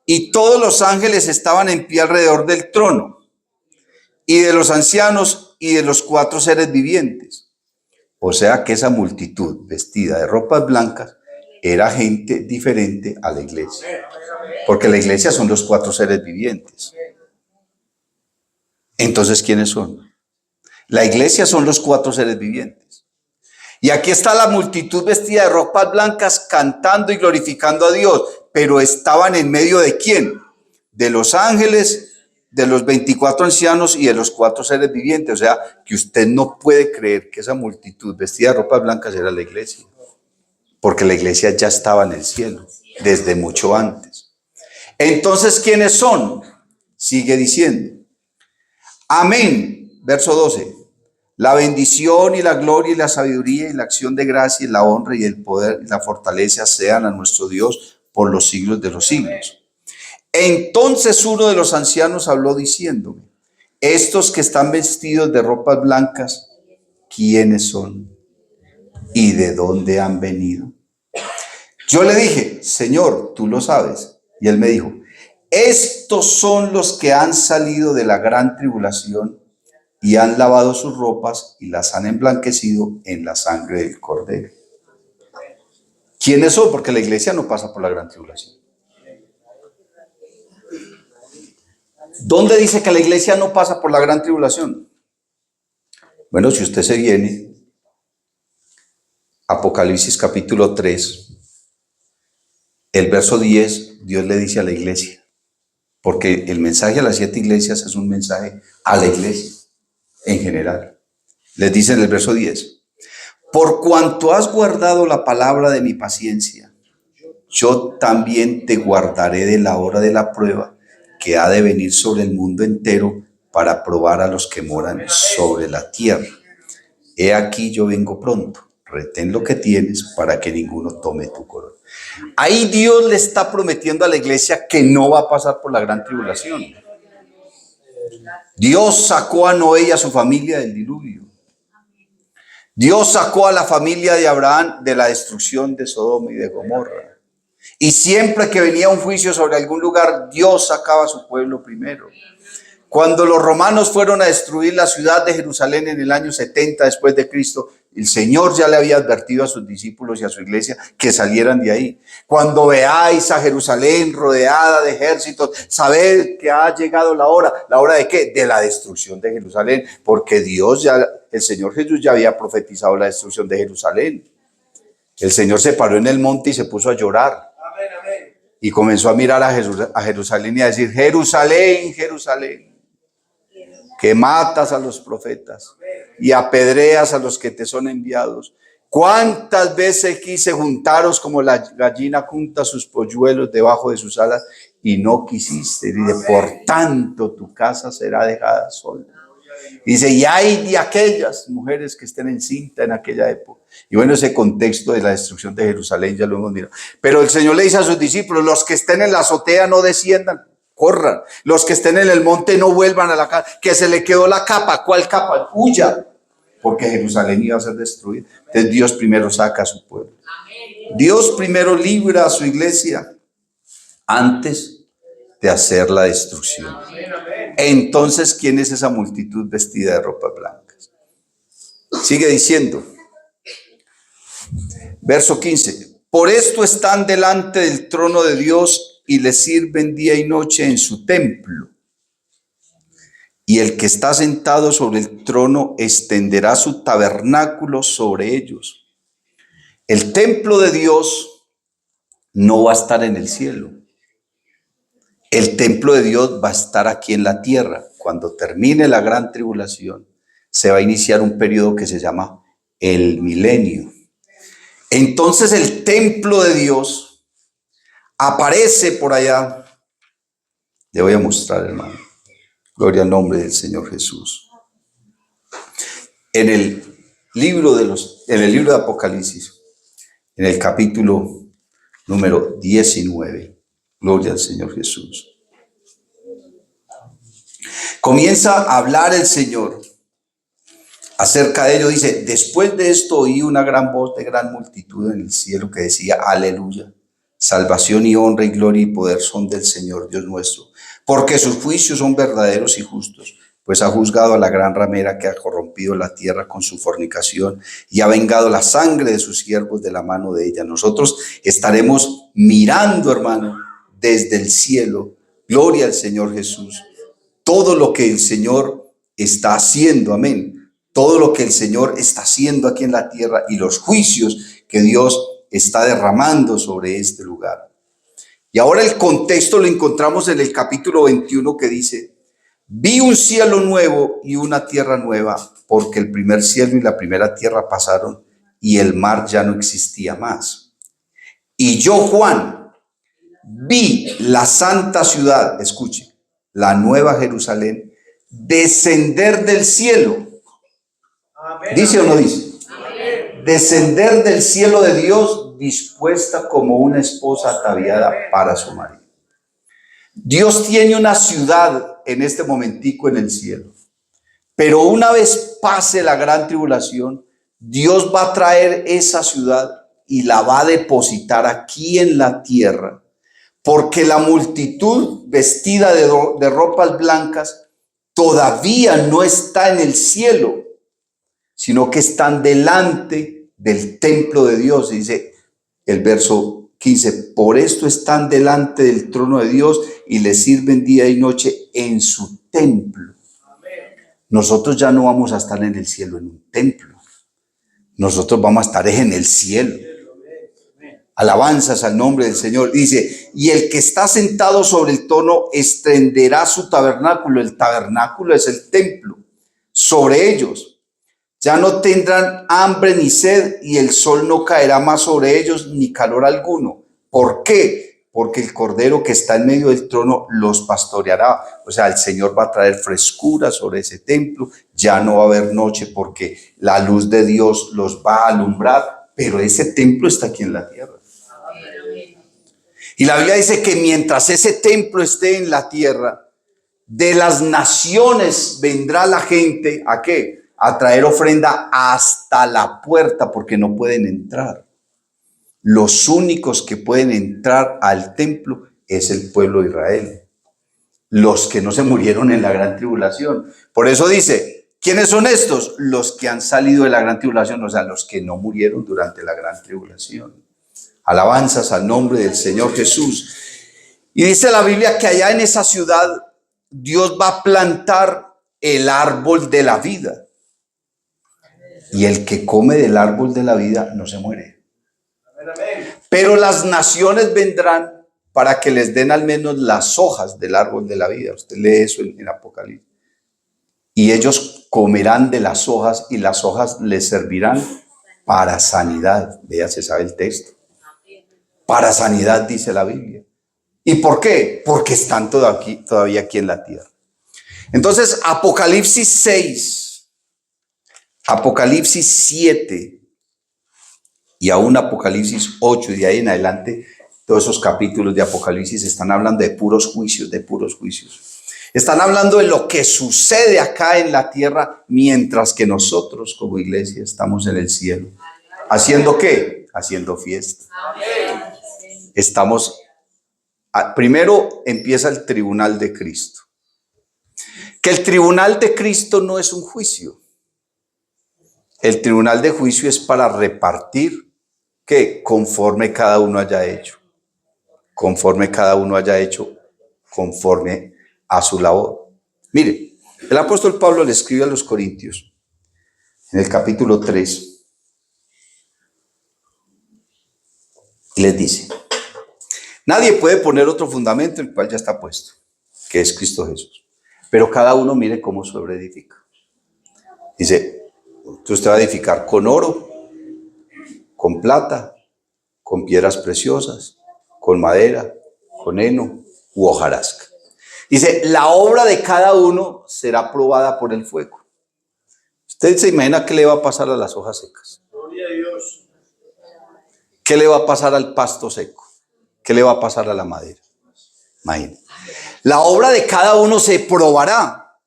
S1: Y todos los ángeles estaban en pie alrededor del trono, y de los ancianos y de los 4 seres vivientes. O sea que esa multitud vestida de ropas blancas era gente diferente a la iglesia. Porque la iglesia son los 4 seres vivientes. Entonces, ¿quiénes son? La iglesia son los 4 seres vivientes. Y aquí está la multitud vestida de ropas blancas cantando y glorificando a Dios. Pero estaban en medio de ¿quién? De los ángeles, de los 24 ancianos y de los 4 seres vivientes. O sea, que usted no puede creer que esa multitud vestida de ropas blancas era la iglesia. Porque la iglesia ya estaba en el cielo, desde mucho antes. Entonces, ¿quiénes son? Sigue diciendo. Amén. Verso 12. La bendición y la gloria y la sabiduría y la acción de gracia y la honra y el poder y la fortaleza sean a nuestro Dios por los siglos de los siglos. Entonces uno de los ancianos habló diciéndome, estos que están vestidos de ropas blancas, ¿quiénes son? ¿Y de dónde han venido? Yo le dije, Señor, tú lo sabes. Y él me dijo, estos son los que han salido de la gran tribulación y han lavado sus ropas y las han emblanquecido en la sangre del Cordero. ¿Quiénes son? Porque la iglesia no pasa por la gran tribulación. ¿Dónde dice que la iglesia no pasa por la gran tribulación? Bueno, si usted se viene, Apocalipsis capítulo 3, el verso 10, Dios le dice a la iglesia, porque el mensaje a las 7 iglesias es un mensaje a la iglesia en general. Les dice en el verso 10, por cuanto has guardado la palabra de mi paciencia, yo también te guardaré de la hora de la prueba que ha de venir sobre el mundo entero para probar a los que moran sobre la tierra. He aquí yo vengo pronto, retén lo que tienes para que ninguno tome tu corona. Ahí Dios le está prometiendo a la iglesia que no va a pasar por la gran tribulación. Dios sacó a Noé y a su familia del diluvio. Dios sacó a la familia de Abraham de la destrucción de Sodoma y de Gomorra. Y siempre que venía un juicio sobre algún lugar, Dios sacaba a su pueblo primero. Cuando los romanos fueron a destruir la ciudad de Jerusalén en el año 70 después de Cristo, el Señor ya le había advertido a sus discípulos y a su iglesia que salieran de ahí. Cuando veáis a Jerusalén rodeada de ejércitos, sabed que ha llegado la hora. ¿La hora de qué? De la destrucción de Jerusalén, porque el Señor Jesús ya había profetizado la destrucción de Jerusalén. El Señor se paró en el monte y se puso a llorar. Y comenzó a mirar a Jerusalén y a decir: Jerusalén, Jerusalén, que matas a los profetas y apedreas a los que te son enviados. ¿Cuántas veces quise juntaros como la gallina junta sus polluelos debajo de sus alas y no quisiste? Dice: por tanto tu casa será dejada sola. Dice: y hay de aquellas mujeres que estén encinta en aquella época. Y bueno, ese contexto de la destrucción de Jerusalén ya lo hemos mirado. Pero el Señor le dice a sus discípulos: los que estén en la azotea no desciendan, corran. Los que estén en el monte no vuelvan a la casa. Que se le quedó la capa. ¿Cuál capa? Huya. Porque Jerusalén iba a ser destruida. Entonces Dios primero saca a su pueblo. Dios primero libra a su iglesia antes de hacer la destrucción. Entonces, ¿quién es esa multitud vestida de ropas blancas? Sigue diciendo, verso 15: por esto están delante del trono de Dios y le sirven día y noche en su templo. Y el que está sentado sobre el trono extenderá su tabernáculo sobre ellos. El templo de Dios no va a estar en el cielo. El templo de Dios va a estar aquí en la tierra. Cuando termine la gran tribulación, se va a iniciar un periodo que se llama el milenio. Entonces el templo de Dios aparece por allá. Le voy a mostrar, hermano. Gloria al nombre del Señor Jesús. En el libro de Apocalipsis, en el capítulo número 19. Gloria al Señor Jesús. Comienza a hablar el Señor acerca de ello. Dice: después de esto oí una gran voz de gran multitud en el cielo que decía: aleluya, salvación y honra y gloria y poder son del Señor Dios nuestro, porque sus juicios son verdaderos y justos, pues ha juzgado a la gran ramera que ha corrompido la tierra con su fornicación y ha vengado la sangre de sus siervos de la mano de ella. Nosotros estaremos mirando, hermano, desde el cielo, gloria al Señor Jesús, todo lo que el Señor está haciendo, amén. Todo lo que el Señor está haciendo aquí en la tierra y los juicios que Dios está derramando sobre este lugar. Y ahora el contexto lo encontramos en el capítulo 21 que dice: vi un cielo nuevo y una tierra nueva, porque el primer cielo y la primera tierra pasaron y el mar ya no existía más. Y yo, Juan, vi la santa ciudad, escuche, la nueva Jerusalén, descender del cielo. Amén. ¿Dice o no dice? Amén. Descender del cielo de Dios, dispuesta como una esposa ataviada para su marido. Dios tiene una ciudad en este momentico en el cielo, pero una vez pase la gran tribulación, Dios va a traer esa ciudad y la va a depositar aquí en la tierra, porque la multitud vestida de ropas blancas todavía no está en el cielo, sino que están delante del templo de Dios. Dice el verso 15: por esto están delante del trono de Dios y le sirven día y noche en su templo. Nosotros ya no vamos a estar en el cielo en un templo. Nosotros vamos a estar en el cielo. Alabanzas al nombre del Señor. Dice: y el que está sentado sobre el trono extenderá su tabernáculo. El tabernáculo es el templo. Sobre ellos ya no tendrán hambre ni sed, y el sol no caerá más sobre ellos, ni calor alguno. ¿Por qué? Porque el Cordero que está en medio del trono los pastoreará. O sea, el Señor va a traer frescura sobre ese templo. Ya no va a haber noche porque la luz de Dios los va a alumbrar. Pero ese templo está aquí en la tierra. Y la Biblia dice que mientras ese templo esté en la tierra, de las naciones vendrá la gente, ¿a qué? A traer ofrenda hasta la puerta, porque no pueden entrar. Los únicos que pueden entrar al templo es el pueblo de Israel, los que no se murieron en la gran tribulación. Por eso dice: ¿quiénes son estos? Los que han salido de la gran tribulación, o sea, los que no murieron durante la gran tribulación. Alabanzas al nombre del Señor Jesús. Y dice la Biblia que allá en esa ciudad Dios va a plantar el árbol de la vida. Y el que come del árbol de la vida no se muere. Pero las naciones vendrán para que les den al menos las hojas del árbol de la vida. Usted lee eso en Apocalipsis. Y ellos comerán de las hojas y las hojas les servirán para sanidad. Vea, se sabe el texto. Para sanidad, dice la Biblia. ¿Y por qué? Porque están todavía aquí en la tierra. Entonces, Apocalipsis 6, Apocalipsis 7 y aún Apocalipsis 8 y de ahí en adelante, todos esos capítulos de Apocalipsis están hablando de puros juicios, de puros juicios. Están hablando de lo que sucede acá en la tierra, mientras que nosotros como iglesia estamos en el cielo. ¿Haciendo qué? Haciendo fiesta. Estamos, primero empieza el tribunal de Cristo. Que el tribunal de Cristo no es un juicio. El tribunal de juicio es para repartir, ¿qué? Conforme cada uno haya hecho. Conforme cada uno haya hecho, conforme a su labor. Mire, el apóstol Pablo le escribe a los Corintios, en el capítulo 3, y les dice: nadie puede poner otro fundamento, el cual ya está puesto, que es Cristo Jesús. Pero cada uno mire cómo sobreedifica. Dice, usted va a edificar con oro, con plata, con piedras preciosas, con madera, con heno u hojarasca. Dice, la obra de cada uno será probada por el fuego. ¿Usted se imagina qué le va a pasar a las hojas secas? Gloria a Dios. ¿Qué le va a pasar al pasto seco? ¿Qué le va a pasar a la madera? Imagínate. La obra de cada uno se probará.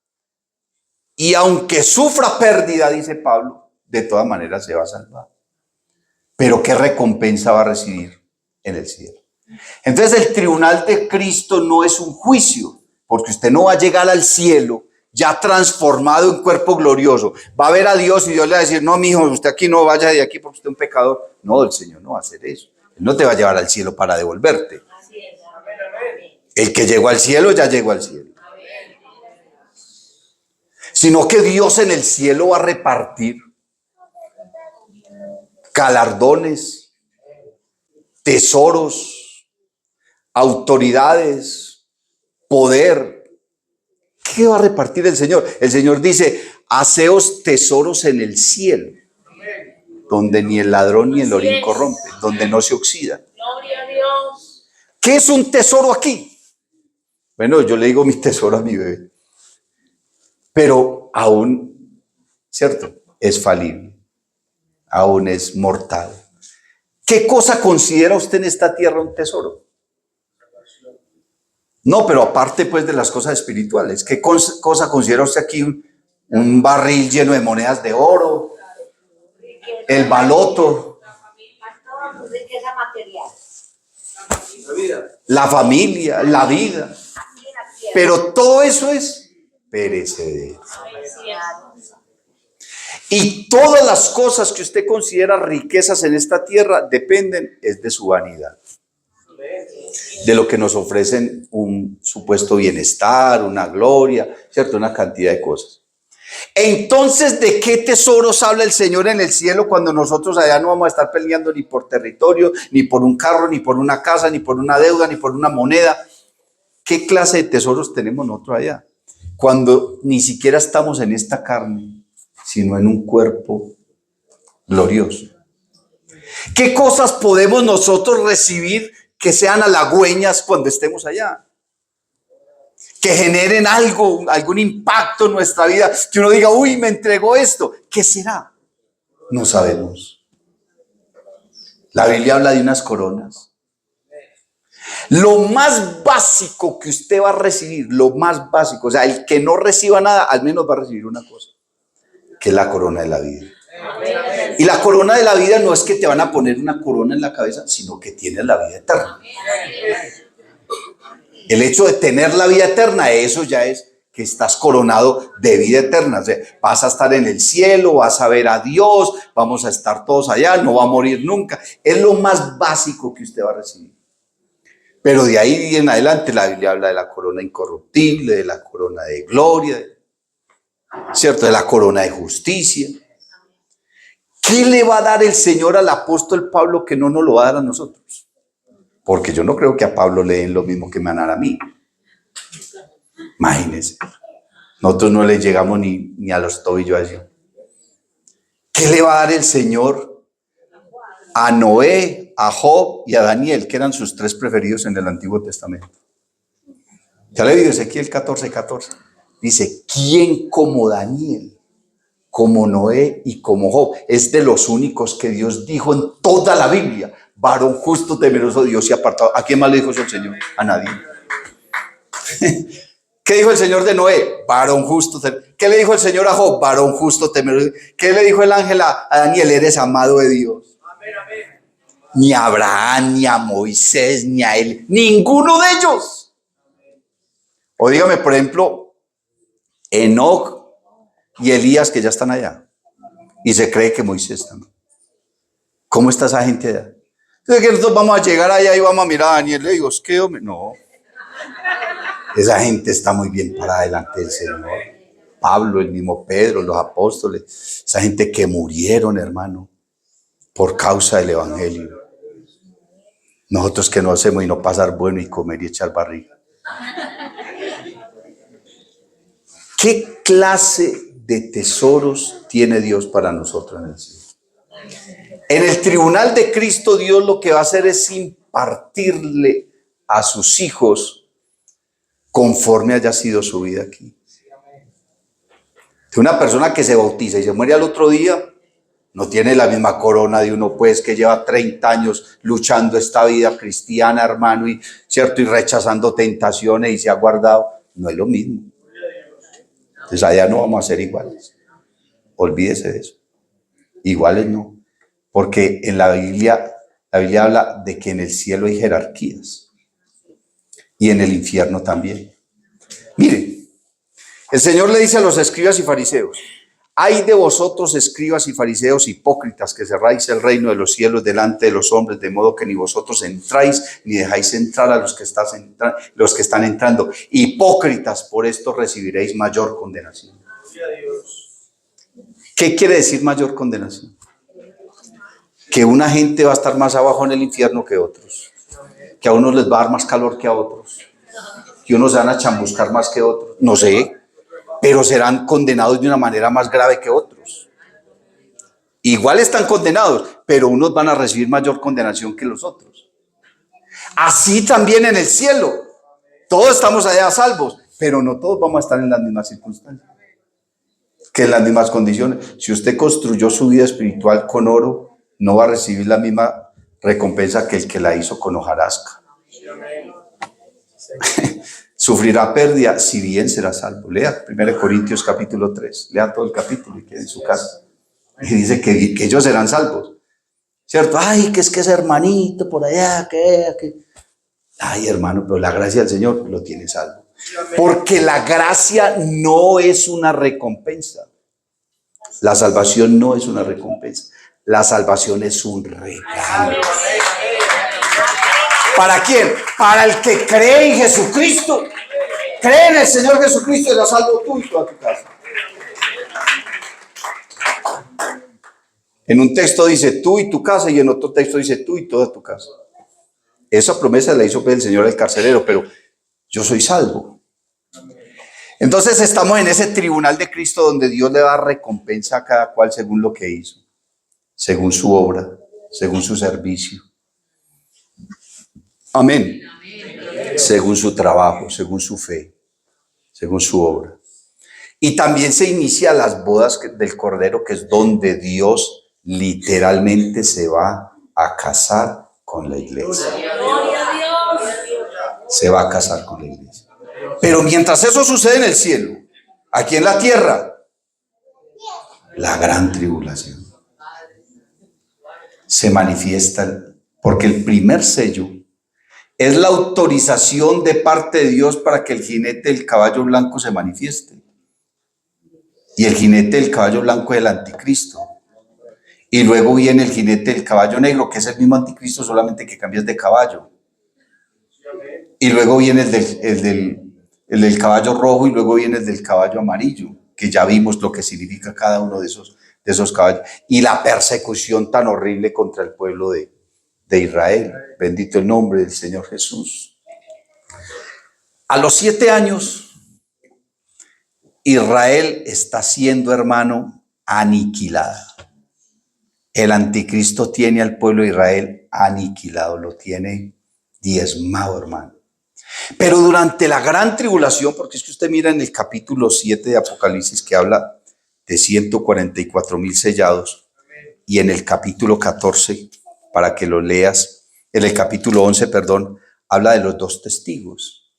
S1: Y aunque sufra pérdida, dice Pablo, de todas maneras se va a salvar. Pero ¿qué recompensa va a recibir en el cielo? Entonces el tribunal de Cristo no es un juicio, porque usted no va a llegar al cielo ya transformado en cuerpo glorioso. Va a ver a Dios y Dios le va a decir, no, mijo, usted aquí no vaya de aquí porque usted es un pecador. No, el Señor no va a hacer eso. Él no te va a llevar al cielo para devolverte. El que llegó al cielo ya llegó al cielo. Sino que Dios en el cielo va a repartir galardones, tesoros, autoridades, poder. ¿Qué va a repartir el Señor? El Señor dice, haceos tesoros en el cielo, donde ni el ladrón ni el orín corrompe, donde no se oxida. Gloria a Dios. ¿Qué es un tesoro aquí? Bueno, yo le digo mi tesoro a mi bebé. Pero aún, ¿cierto? Es falible. Aún es mortal. ¿Qué cosa considera usted en esta tierra un tesoro? No, pero aparte pues de las cosas espirituales, ¿qué cosa considera usted aquí un barril lleno de monedas de oro? El baloto. La familia, la vida. Pero todo eso es perecedero. Y todas las cosas que usted considera riquezas en esta tierra dependen es de su vanidad. De lo que nos ofrecen un supuesto bienestar, una gloria, ¿cierto? Una cantidad de cosas. Entonces, ¿de qué tesoros habla el Señor en el cielo cuando nosotros allá no vamos a estar peleando ni por territorio, ni por un carro, ni por una casa, ni por una deuda, ni por una moneda? ¿Qué clase de tesoros tenemos nosotros allá? Cuando ni siquiera estamos en esta carne, sino en un cuerpo glorioso. ¿Qué cosas podemos nosotros recibir que sean halagüeñas cuando estemos allá? Que generen algo, algún impacto en nuestra vida. Que uno diga, uy, me entregó esto. ¿Qué será? No sabemos. La Biblia habla de unas coronas. Lo más básico que usted va a recibir, lo más básico, o sea, el que no reciba nada, al menos va a recibir una cosa, que es la corona de la vida. Y la corona de la vida no es que te van a poner una corona en la cabeza, sino que tienes la vida eterna. El hecho de tener la vida eterna, eso ya es que estás coronado de vida eterna. O sea, vas a estar en el cielo, vas a ver a Dios, vamos a estar todos allá, no va a morir nunca. Es lo más básico que usted va a recibir. Pero de ahí en adelante la Biblia habla de la corona incorruptible, de la corona de gloria, ¿cierto? De la corona de justicia. ¿Qué le va a dar el Señor al apóstol Pablo que no nos lo va a dar a nosotros? Porque yo no creo que a Pablo le den lo mismo que me van a dar a mí. Imagínense. Nosotros no le llegamos ni a los tobillos allí. ¿Qué le va a dar el Señor a Noé, a Job y a Daniel, que eran sus tres preferidos en el Antiguo Testamento? Ya le digo Ezequiel 14:14. Dice, ¿quién como Daniel, como Noé y como Job? Es de los únicos que Dios dijo en toda la Biblia, varón justo, temeroso de Dios y apartado. ¿A quién más le dijo eso el Señor? A nadie. ¿Qué dijo el Señor de Noé? Varón justo. ¿Qué le dijo el Señor a Job? Varón justo, temeroso. ¿Qué le dijo el ángel a Daniel? Eres amado de Dios. Amén, amén. Ni a Abraham, ni a Moisés, ni a él, ninguno de ellos. O dígame, por ejemplo, Enoc y Elías, que ya están allá. Y se cree que Moisés también. ¿Cómo está esa gente allá? Entonces, que nosotros vamos a llegar allá y vamos a mirar a Daniel. Le digo, ¿qué hombre? No. Esa gente está muy bien para delante del Señor. Pablo, el mismo Pedro, los apóstoles. Esa gente que murieron, hermano, por causa del evangelio. Nosotros que no hacemos y no pasar bueno y comer y echar barriga. ¿Qué clase de tesoros tiene Dios para nosotros en el cielo? En el tribunal de Cristo, Dios lo que va a hacer es impartirle a sus hijos conforme haya sido su vida aquí. De una persona que se bautiza y se muere al otro día, no tiene la misma corona de uno, pues, que lleva 30 años luchando esta vida cristiana, hermano, y cierto, y rechazando tentaciones y se ha guardado. No es lo mismo. Entonces allá no vamos a ser iguales. Olvídese de eso. Iguales no. Porque en la Biblia habla de que en el cielo hay jerarquías. Y en el infierno también. Mire, el Señor le dice a los escribas y fariseos: ay de vosotros, escribas y fariseos hipócritas, que cerráis el reino de los cielos delante de los hombres, de modo que ni vosotros entráis, ni dejáis entrar a los que están entrando. Hipócritas, por esto recibiréis mayor condenación. ¿Qué quiere decir mayor condenación? Que una gente va a estar más abajo en el infierno que otros. Que a unos les va a dar más calor que a otros. Que unos se van a chambuscar más que otros. No sé. Pero serán condenados de una manera más grave que otros. Igual están condenados, pero unos van a recibir mayor condenación que los otros. Así también en el cielo. Todos estamos allá salvos, pero no todos vamos a estar en las mismas circunstancias, que en las mismas condiciones. Si usted construyó su vida espiritual con oro, no va a recibir la misma recompensa que el que la hizo con hojarasca. Sufrirá pérdida, si bien será salvo. Lea 1 Corintios capítulo 3. Lea todo el capítulo y quede en su casa. Y dice que ellos serán salvos. ¿Cierto? Ay, que es ese hermanito por allá, que. Ay, hermano, pero la gracia del Señor lo tiene salvo. Porque la gracia no es una recompensa. La salvación no es una recompensa. La salvación es un regalo. ¿Para quién? Para el que cree en Jesucristo. Cree en el Señor Jesucristo y la salvo tú y toda tu casa. En un texto dice tú y tu casa y en otro texto dice tú y toda tu casa. Esa promesa la hizo el Señor al carcelero, pero yo soy salvo. Entonces estamos en ese tribunal de Cristo donde Dios le da recompensa a cada cual según lo que hizo, según su obra, según su servicio. Amén. Según su trabajo, según su fe, según su obra. Y también se inicia las bodas del Cordero, que es donde Dios literalmente se va a casar con la iglesia. Se va a casar con la iglesia. Pero mientras eso sucede en el cielo, aquí en la tierra, la gran tribulación se manifiesta, porque el primer sello es la autorización de parte de Dios para que el jinete del caballo blanco se manifieste. Y el jinete del caballo blanco es el anticristo. Y luego viene el jinete del caballo negro, que es el mismo anticristo, solamente que cambias de caballo. Y luego viene el del caballo rojo y luego viene el del caballo amarillo, que ya vimos lo que significa cada uno de esos caballos. Y la persecución tan horrible contra el pueblo de de Israel. Bendito el nombre del Señor Jesús. A los 7 años, Israel está siendo, hermano, aniquilada. El anticristo tiene al pueblo de Israel aniquilado, lo tiene diezmado, hermano. Pero durante la gran tribulación, porque es que usted mira en el capítulo 7 de Apocalipsis que habla de 144,000 sellados, y en el capítulo 14, para que lo leas, en el capítulo 11, perdón, habla de los 2 testigos.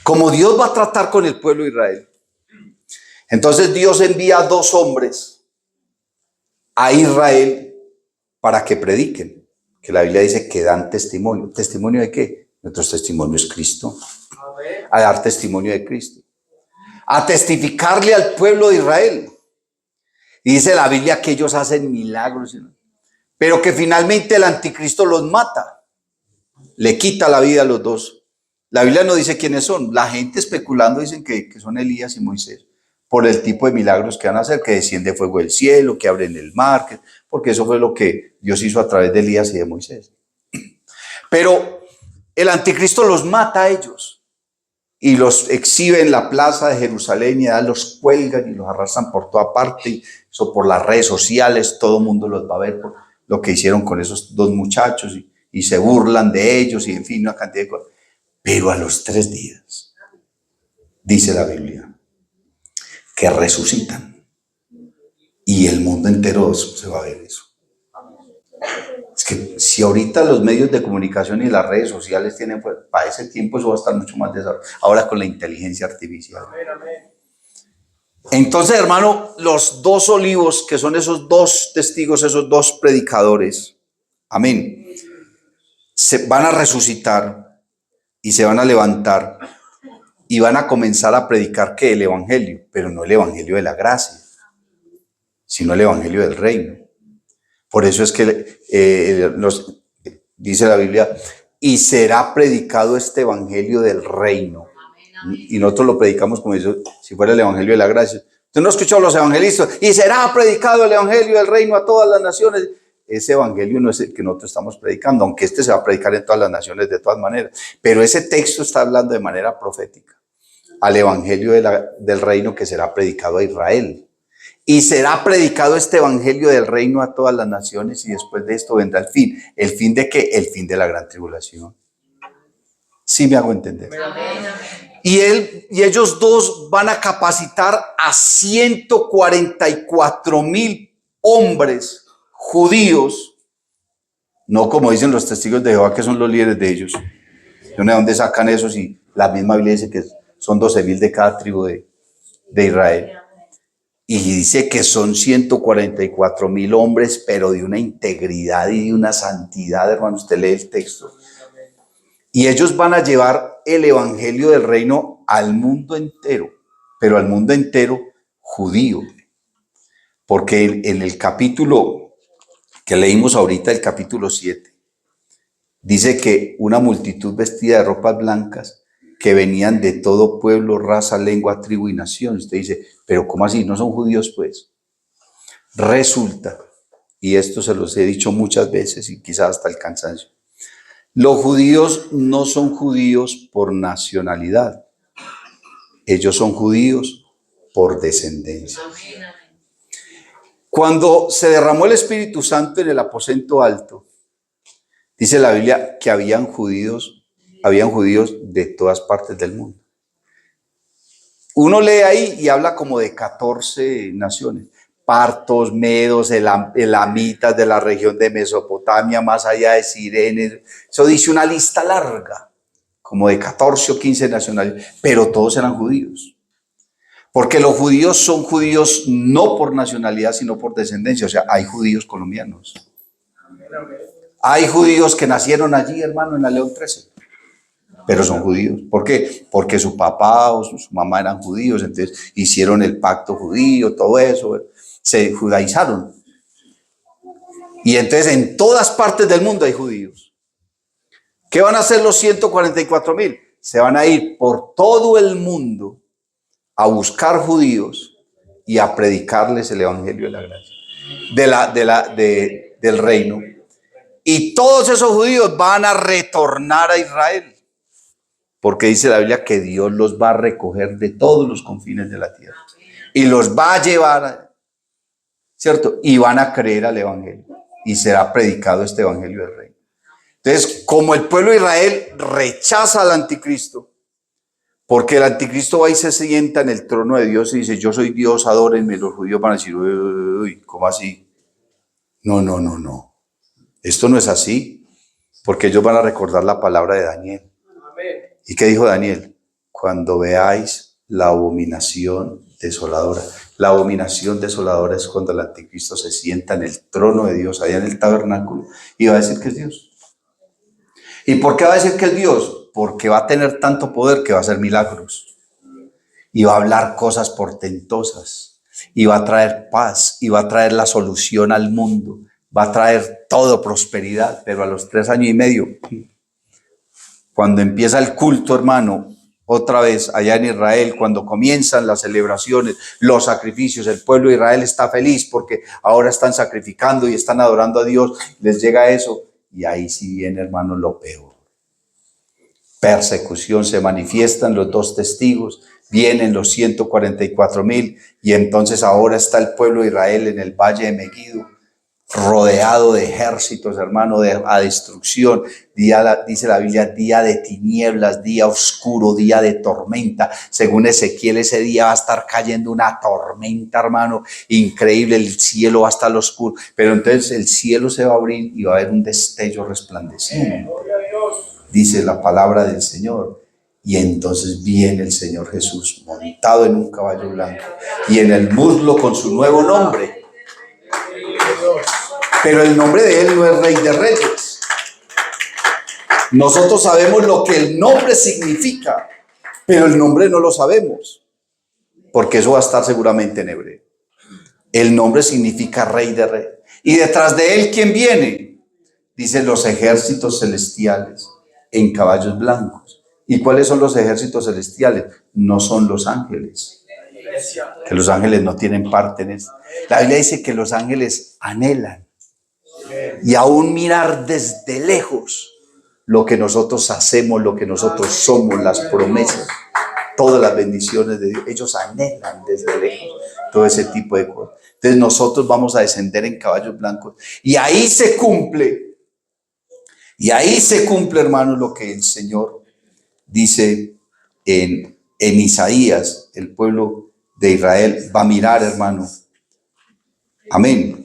S1: Como Dios va a tratar con el pueblo de Israel, entonces Dios envía a 2 hombres a Israel para que prediquen, que la Biblia dice que dan testimonio. ¿Testimonio de qué? Nuestro testimonio es Cristo. A dar testimonio de Cristo. A testificarle al pueblo de Israel. Y dice la Biblia que ellos hacen milagros, pero que finalmente el anticristo los mata. Le quita la vida a los 2. La Biblia no dice quiénes son. La gente especulando dicen que son Elías y Moisés, por el tipo de milagros que van a hacer, que desciende fuego del cielo, que abren el mar, porque eso fue lo que Dios hizo a través de Elías y de Moisés. Pero el anticristo los mata a ellos y los exhibe en la plaza de Jerusalén y los cuelgan y los arrastran por toda parte. Eso por las redes sociales, todo el mundo los va a ver por lo que hicieron con esos 2 muchachos y se burlan de ellos y en fin, una cantidad de cosas. Pero a los 3 días, dice la Biblia, que resucitan y el mundo entero se va a ver eso. Es que si ahorita los medios de comunicación y las redes sociales tienen, pues, para ese tiempo eso va a estar mucho más desarrollado. Ahora con la inteligencia artificial. Entonces, hermano, los 2 olivos, que son esos 2 testigos, esos 2 predicadores, amén, se van a resucitar y se van a levantar y van a comenzar a predicar que el evangelio, pero no el evangelio de la gracia, sino el evangelio del reino. Por eso es que dice la Biblia, y será predicado este evangelio del reino. Y nosotros lo predicamos como si fuera el evangelio de la gracia. Usted no ha escuchado a los evangelistas, y será predicado el evangelio del reino a todas las naciones. Ese evangelio no es el que nosotros estamos predicando, aunque este se va a predicar en todas las naciones de todas maneras. Pero ese texto está hablando de manera profética al evangelio del reino que será predicado a Israel. Y será predicado este evangelio del reino a todas las naciones, y después de esto vendrá el fin. ¿El fin de qué? El fin de la gran tribulación. ¿Sí me hago entender? Y ellos 2 van a capacitar a 144,000 hombres judíos, no como dicen los testigos de Jehová, que son los líderes de ellos. ¿De dónde sacan esos? Y la misma Biblia dice que son 12,000 de cada tribu de Israel. Y dice que son 144,000 hombres, pero de una integridad y de una santidad, hermano. Usted lee el texto. Y ellos van a llevar el evangelio del reino al mundo entero, pero al mundo entero judío. Porque en el capítulo que leímos ahorita, el capítulo 7, dice que una multitud vestida de ropas blancas que venían de todo pueblo, raza, lengua, tribu y nación. Usted dice, pero ¿cómo así? ¿No son judíos, pues? Resulta, y esto se los he dicho muchas veces y quizás hasta el cansancio, los judíos no son judíos por nacionalidad. Ellos son judíos por descendencia. Cuando se derramó el Espíritu Santo en el aposento alto, dice la Biblia que habían judíos de todas partes del mundo. Uno lee ahí y habla como de 14 naciones. Partos, medos, elamitas de la región de Mesopotamia, más allá de Cirene. Eso dice una lista larga, como de 14 o 15 nacionalidades, pero todos eran judíos. Porque los judíos son judíos no por nacionalidad, sino por descendencia. O sea, hay judíos colombianos. Hay judíos que nacieron allí, hermano, en la León 13. Pero son judíos. ¿Por qué? Porque su papá o su mamá eran judíos, entonces hicieron el pacto judío, todo eso, se judaizaron. Y entonces en todas partes del mundo hay judíos. ¿Qué van a hacer los 144,000? Se van a ir por todo el mundo a buscar judíos y a predicarles el evangelio de la gracia, del reino. Y todos esos judíos van a retornar a Israel. Porque dice la Biblia que Dios los va a recoger de todos los confines de la tierra. Y los va a llevar, ¿cierto? Y van a creer al evangelio. Y será predicado este evangelio del reino. Entonces, como el pueblo de Israel rechaza al anticristo, porque el anticristo va y se sienta en el trono de Dios y dice, yo soy Dios, adórenme, los judíos van a decir, uy, ¿cómo así? No. Esto no es así, porque ellos van a recordar la palabra de Daniel. ¿Y qué dijo Daniel? Cuando veáis la abominación desoladora. La abominación desoladora es cuando el anticristo se sienta en el trono de Dios, allá en el tabernáculo, y va a decir que es Dios. ¿Y por qué va a decir que es Dios? Porque va a tener tanto poder que va a hacer milagros. Y va a hablar cosas portentosas. Y va a traer paz. Y va a traer la solución al mundo. Va a traer todo prosperidad. Pero a los 3 años y medio, cuando empieza el culto, hermano, otra vez allá en Israel, cuando comienzan las celebraciones, los sacrificios, el pueblo de Israel está feliz porque ahora están sacrificando y están adorando a Dios, les llega eso y ahí sí viene, hermano, lo peor. Persecución, se manifiestan los 2 testigos, vienen los 144,000 y entonces ahora está el pueblo de Israel en el valle de Megiddo, rodeado de ejércitos, hermano, a destrucción. Dice la Biblia, día de tinieblas, día oscuro, día de tormenta. Según Ezequiel, ese día va a estar cayendo una tormenta, hermano, increíble. El cielo va a estar oscuro, pero entonces el cielo se va a abrir y va a haber un destello resplandeciente. Dice la palabra del Señor. Y entonces viene el Señor Jesús montado en un caballo blanco y en el muslo con su nuevo nombre. Pero el nombre de él no es Rey de Reyes. Nosotros sabemos lo que el nombre significa, pero el nombre no lo sabemos, porque eso va a estar seguramente en hebreo. El nombre significa Rey de Reyes. Y detrás de él, ¿quién viene? Dice los ejércitos celestiales en caballos blancos. ¿Y cuáles son los ejércitos celestiales? No son los ángeles. Que los ángeles no tienen parte en eso. La Biblia dice que los ángeles anhelan y aún mirar desde lejos lo que nosotros hacemos, lo que nosotros somos, las promesas, todas las bendiciones de Dios. Ellos anhelan desde lejos todo ese tipo de cosas. Entonces nosotros vamos a descender en caballos blancos y ahí se cumple, hermano, lo que el Señor dice en Isaías. El pueblo de Israel va a mirar, hermano. Amén.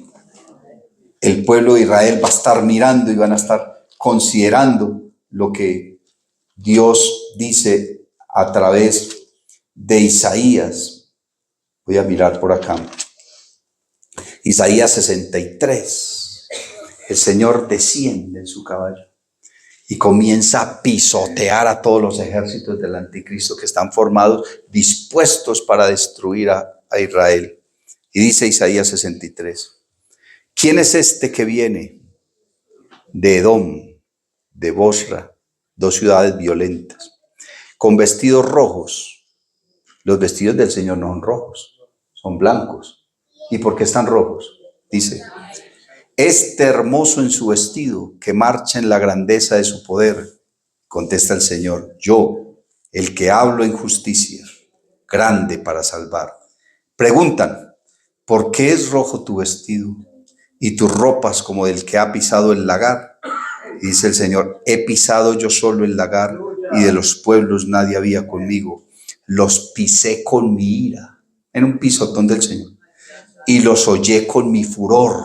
S1: El pueblo de Israel va a estar mirando y van a estar considerando lo que Dios dice a través de Isaías. Voy a mirar por acá. Isaías 63. El Señor desciende en su caballo y comienza a pisotear a todos los ejércitos del anticristo que están formados, dispuestos para destruir a Israel. Y dice Isaías 63. ¿Quién es este que viene? De Edom, de Bosra, 2 ciudades violentas, con vestidos rojos. Los vestidos del Señor no son rojos, son blancos. ¿Y por qué están rojos? Dice, este hermoso en su vestido, que marcha en la grandeza de su poder. Contesta el Señor, yo, el que hablo en justicia, grande para salvar. Preguntan, ¿por qué es rojo tu vestido y tus ropas como del que ha pisado el lagar? Y dice el Señor, he pisado yo solo el lagar y de los pueblos nadie había conmigo. Los pisé con mi ira, en un pisotón del Señor, y los hollé con mi furor,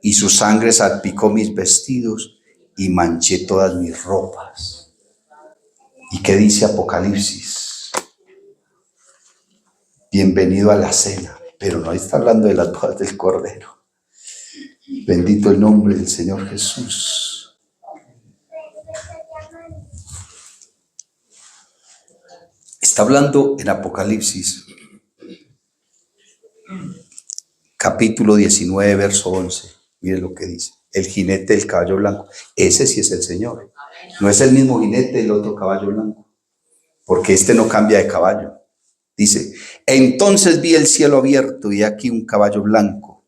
S1: y su sangre salpicó mis vestidos y manché todas mis ropas. ¿Y qué dice Apocalipsis? Bienvenido a la cena, pero no está hablando de las bodas del Cordero. Bendito el nombre del Señor Jesús. Está hablando en Apocalipsis, capítulo 19, verso 11. Miren lo que dice. El jinete del caballo blanco. Ese sí es el Señor. No es el mismo jinete del otro caballo blanco, porque este no cambia de caballo. Dice, entonces vi el cielo abierto y aquí un caballo blanco.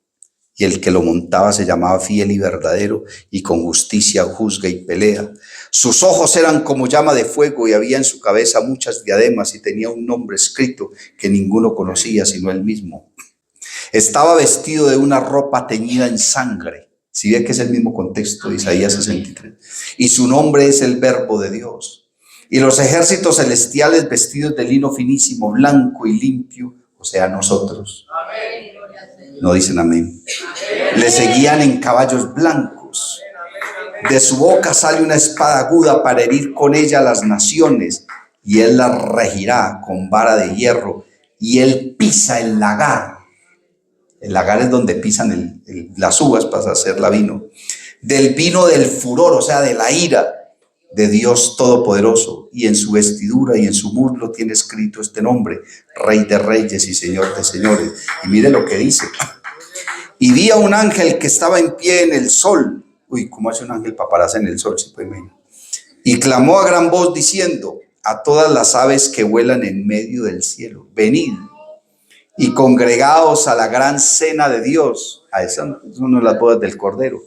S1: y el que lo montaba se llamaba Fiel y Verdadero, y con justicia juzga y pelea. Sus ojos eran como llama de fuego, y había en su cabeza muchas diademas, y tenía un nombre escrito que ninguno conocía sino él mismo. Estaba vestido de una ropa teñida en sangre. Si ve que es el mismo contexto de Isaías 63. Y su nombre es el Verbo de Dios. Y los ejércitos celestiales vestidos de lino finísimo, blanco y limpio, o sea, nosotros. No dicen amén. Le seguían en caballos blancos. De su boca sale una espada aguda para herir con ella a las naciones, y él las regirá con vara de hierro, y él pisa el lagar. El lagar es donde pisan las uvas para hacer la vino. Del vino del furor, o sea, de la ira de Dios Todopoderoso. Y en su vestidura y en su muslo tiene escrito este nombre: Rey de Reyes y Señor de Señores. Y mire lo que dice. Y vi a un ángel que estaba en pie en el sol. Uy, ¿cómo hace un ángel para pararse en el sol? ¿Se puede imaginar? Y clamó a gran voz diciendo a todas las aves que vuelan en medio del cielo: venid y congregaos a la gran cena de Dios. A esa es una de las bodas del Cordero.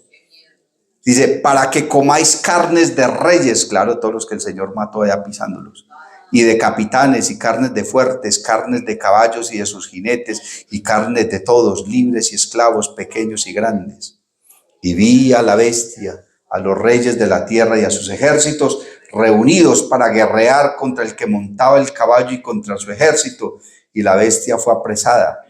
S1: Dice, para que comáis carnes de reyes, claro, todos los que el Señor mató allá pisándolos, y de capitanes, y carnes de fuertes, carnes de caballos y de sus jinetes, y carnes de todos, libres y esclavos, pequeños y grandes. Y vi a la bestia, a los reyes de la tierra y a sus ejércitos reunidos para guerrear contra el que montaba el caballo y contra su ejército. Y la bestia fue apresada,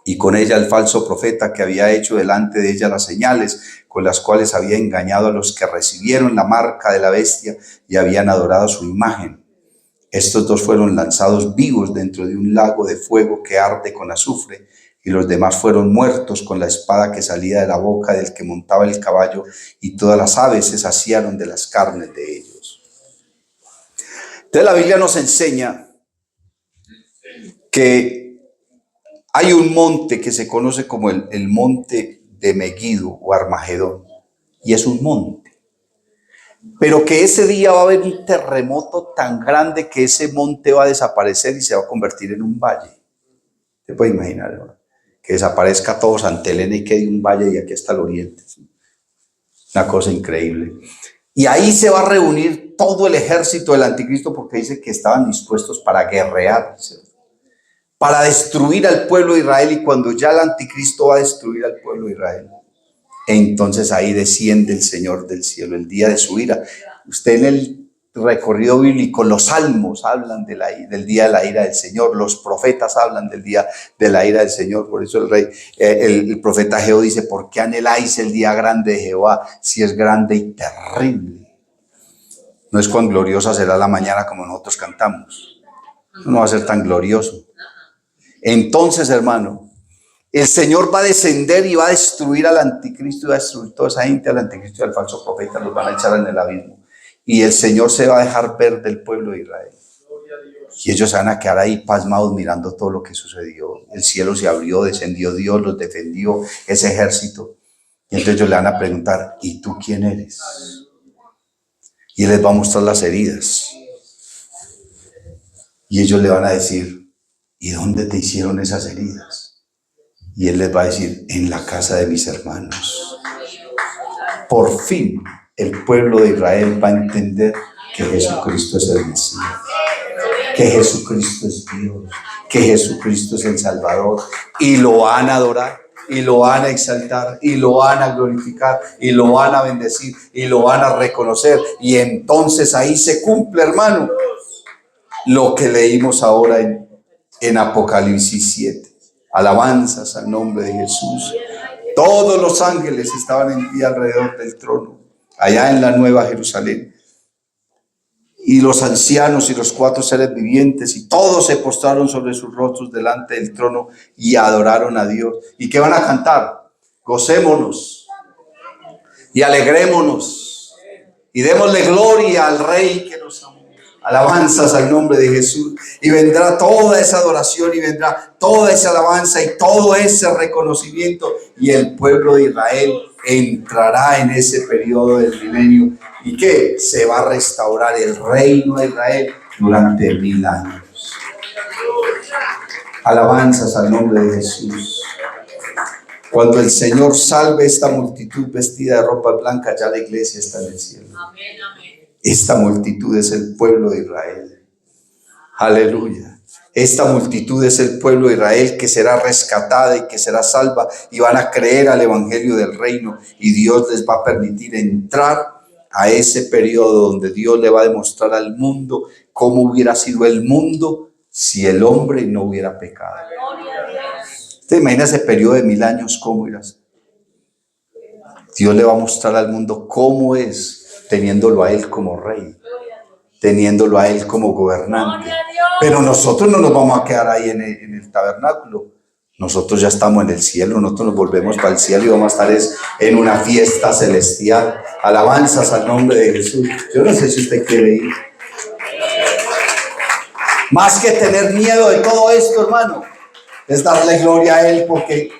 S1: y con ella el falso profeta que había hecho delante de ella las señales con las cuales había engañado a los que recibieron la marca de la bestia y habían adorado su imagen. Estos dos fueron lanzados vivos dentro de un lago de fuego que arde con azufre, y los demás fueron muertos con la espada que salía de la boca del que montaba el caballo, y todas las aves se saciaron de las carnes de ellos. Entonces la Biblia nos enseña que hay un monte que se conoce como el monte de Megiddo o Armagedón, y es un monte, pero que ese día va a haber un terremoto tan grande que ese monte va a desaparecer y se va a convertir en un valle. ¿Se puede imaginar, ¿no? Que desaparezca todo Santa Elena y quede un valle de aquí hasta el oriente? Una cosa increíble. Y ahí se va a reunir todo el ejército del anticristo, porque dice que estaban dispuestos para guerrear, para destruir al pueblo de Israel. Y cuando ya el anticristo va a destruir al pueblo de Israel, entonces ahí desciende el Señor del cielo, el día de su ira. Usted en el recorrido bíblico, los salmos hablan del día de la ira del Señor, los profetas hablan del día de la ira del Señor. Por eso el profeta Ageo dice: ¿por qué anheláis el día grande de Jehová, si es grande y terrible? No es cuán gloriosa será la mañana como nosotros cantamos, no va a ser tan glorioso. Entonces, hermano, el Señor va a descender y va a destruir al anticristo, y va a destruir toda esa gente, al anticristo y al falso profeta, los van a echar en el abismo. Y el Señor se va a dejar ver del pueblo de Israel. Y ellos se van a quedar ahí pasmados mirando todo lo que sucedió. El cielo se abrió, descendió Dios, los defendió, ese ejército. Y entonces ellos le van a preguntar: ¿y tú quién eres? Y Él les va a mostrar las heridas. Y ellos le van a decir: ¿y dónde te hicieron esas heridas? Y Él les va a decir: en la casa de mis hermanos. Por fin el pueblo de Israel va a entender que Jesucristo es el Mesías, que Jesucristo es Dios, que Jesucristo es el Salvador, y lo van a adorar, y lo van a exaltar, y lo van a glorificar, y lo van a bendecir, y lo van a reconocer. Y entonces ahí se cumple, hermano, lo que leímos ahora en Apocalipsis 7. Alabanzas al nombre de Jesús. Todos los ángeles estaban en pie alrededor del trono, allá en la Nueva Jerusalén. Y los ancianos y los 4 seres vivientes, y todos se postraron sobre sus rostros delante del trono y adoraron a Dios. ¿Y qué van a cantar? Gocémonos y alegrémonos y démosle gloria al Rey que nos amó. Alabanzas al nombre de Jesús. Y vendrá toda esa adoración, y vendrá toda esa alabanza y todo ese reconocimiento, y el pueblo de Israel entrará en ese periodo del milenio. ¿Y qué? Se va a restaurar el reino de Israel durante 1000 años. Alabanzas al nombre de Jesús. Cuando el Señor salve esta multitud vestida de ropa blanca, ya la iglesia está en el cielo. Esta multitud es el pueblo de Israel. Aleluya. Esta multitud es el pueblo de Israel que será rescatada y que será salva y van a creer al evangelio del reino y Dios les va a permitir entrar a ese periodo donde Dios le va a demostrar al mundo cómo hubiera sido el mundo si el hombre no hubiera pecado. ¿Te imaginas ese periodo de 1000 años cómo irá a ser? Dios le va a mostrar al mundo cómo es teniéndolo a él como rey, teniéndolo a él como gobernante. Pero nosotros no nos vamos a quedar ahí en el tabernáculo. Nosotros ya estamos en el cielo, nosotros nos volvemos para el cielo y vamos a estar en una fiesta celestial. Alabanzas al nombre de Jesús. Yo no sé si usted quiere ir. Más que tener miedo de todo esto, hermano, es darle gloria a Él porque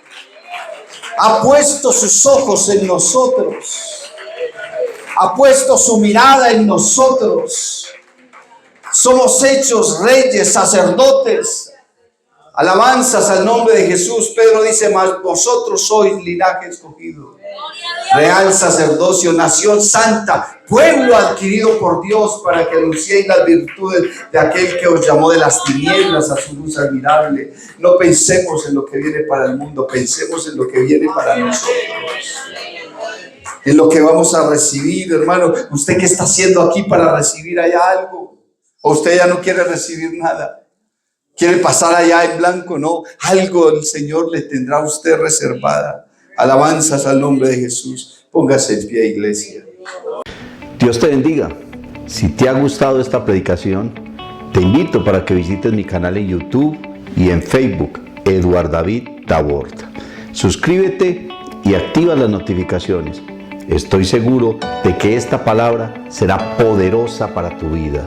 S1: ha puesto sus ojos en nosotros. Ha puesto su mirada en nosotros. Somos hechos reyes, sacerdotes. Alabanzas al nombre de Jesús. Pedro dice, mas vosotros sois linaje escogido, real sacerdocio, nación santa, pueblo adquirido por Dios para que anunciéis las virtudes de aquel que os llamó de las tinieblas a su luz admirable. No pensemos en lo que viene para el mundo, pensemos en lo que viene para nosotros. En lo que vamos a recibir, hermano. ¿Usted qué está haciendo aquí para recibir allá algo? ¿O usted ya no quiere recibir nada? ¿Quiere pasar allá en blanco? No, algo el Señor le tendrá a usted reservada. Alabanzas al nombre de Jesús. Póngase en pie, iglesia.
S2: Dios te bendiga. Si te ha gustado esta predicación, te invito para que visites mi canal en YouTube y en Facebook, Eduard David Tabort. Suscríbete y activa las notificaciones. Estoy seguro de que esta palabra será poderosa para tu vida.